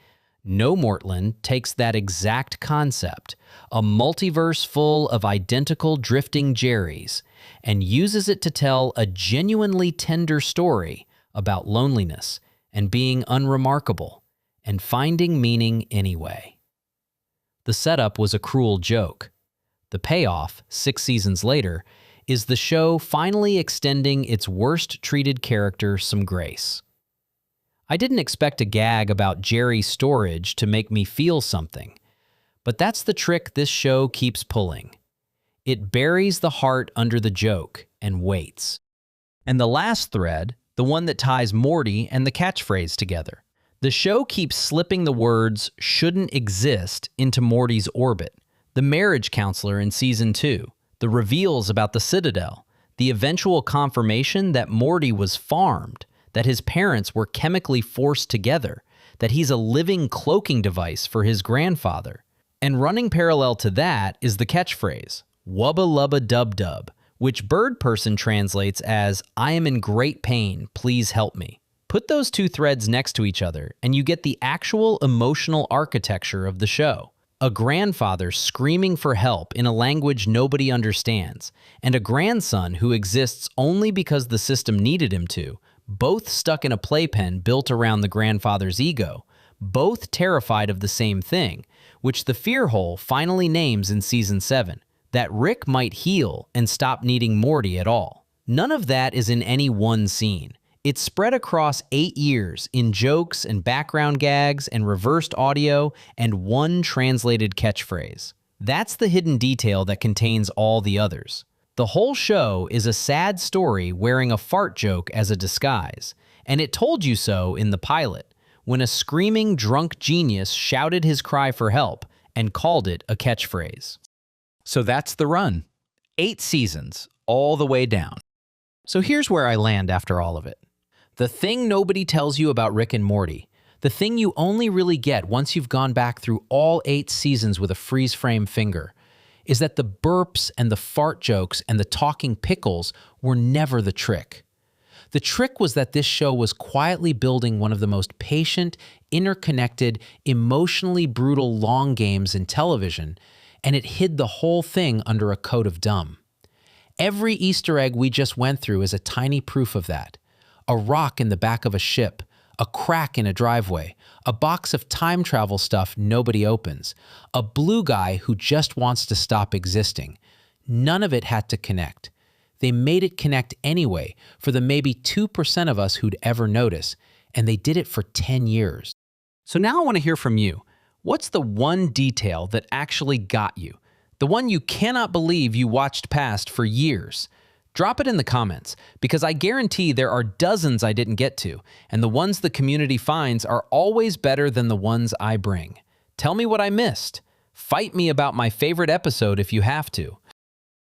No Mortland takes that exact concept, a multiverse full of identical drifting Jerrys, and uses it to tell a genuinely tender story about loneliness and being unremarkable, and finding meaning anyway. The setup was a cruel joke. The payoff, 6 seasons later, is the show finally extending its worst-treated character some grace. I didn't expect a gag about Jerry's storage to make me feel something, but that's the trick this show keeps pulling. It buries the heart under the joke and waits. And the last thread, the one that ties Morty and the catchphrase together. The show keeps slipping the words shouldn't exist into Morty's orbit. The marriage counselor in Season 2, the reveals about the Citadel, the eventual confirmation that Morty was farmed, that his parents were chemically forced together, that he's a living cloaking device for his grandfather. And running parallel to that is the catchphrase, Wubba Lubba Dub Dub, which Bird Person translates as, I am in great pain, please help me. Put those two threads next to each other, and you get the actual emotional architecture of the show. A grandfather screaming for help in a language nobody understands, and a grandson who exists only because the system needed him to, both stuck in a playpen built around the grandfather's ego, both terrified of the same thing, which the fear hole finally names in Season 7. That Rick might heal and stop needing Morty at all. None of that is in any one scene. It's spread across 8 years in jokes and background gags and reversed audio and one translated catchphrase. That's the hidden detail that contains all the others. The whole show is a sad story wearing a fart joke as a disguise, and it told you so in the pilot, when a screaming drunk genius shouted his cry for help and called it a catchphrase. So that's the run. 8 seasons, all the way down. So here's where I land after all of it. The thing nobody tells you about Rick and Morty, the thing you only really get once you've gone back through all 8 seasons with a freeze frame finger, is that the burps and the fart jokes and the talking pickles were never the trick. The trick was that this show was quietly building one of the most patient, interconnected, emotionally brutal long games in television, and it hid the whole thing under a coat of dumb. Every Easter egg we just went through is a tiny proof of that. A rock in the back of a ship, a crack in a driveway, a box of time travel stuff nobody opens, a blue guy who just wants to stop existing. None of it had to connect. They made it connect anyway for the maybe 2% of us who'd ever notice, and they did it for 10 years. So now I want to hear from you. What's the one detail that actually got you? The one you cannot believe you watched past for years. Drop it in the comments, because I guarantee there are dozens I didn't get to, and the ones the community finds are always better than the ones I bring. Tell me what I missed. Fight me about my favorite episode if you have to.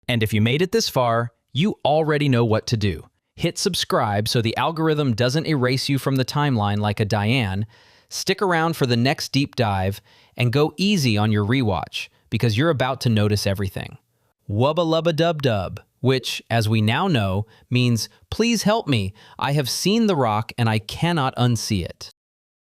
And if you made it this far, you already know what to do. Hit subscribe so the algorithm doesn't erase you from the timeline like a Diane, stick around for the next deep dive, and go easy on your rewatch, because you're about to notice everything. Wubba Lubba Dub Dub, which, as we now know, means, please help me, I have seen the rock and I cannot unsee it.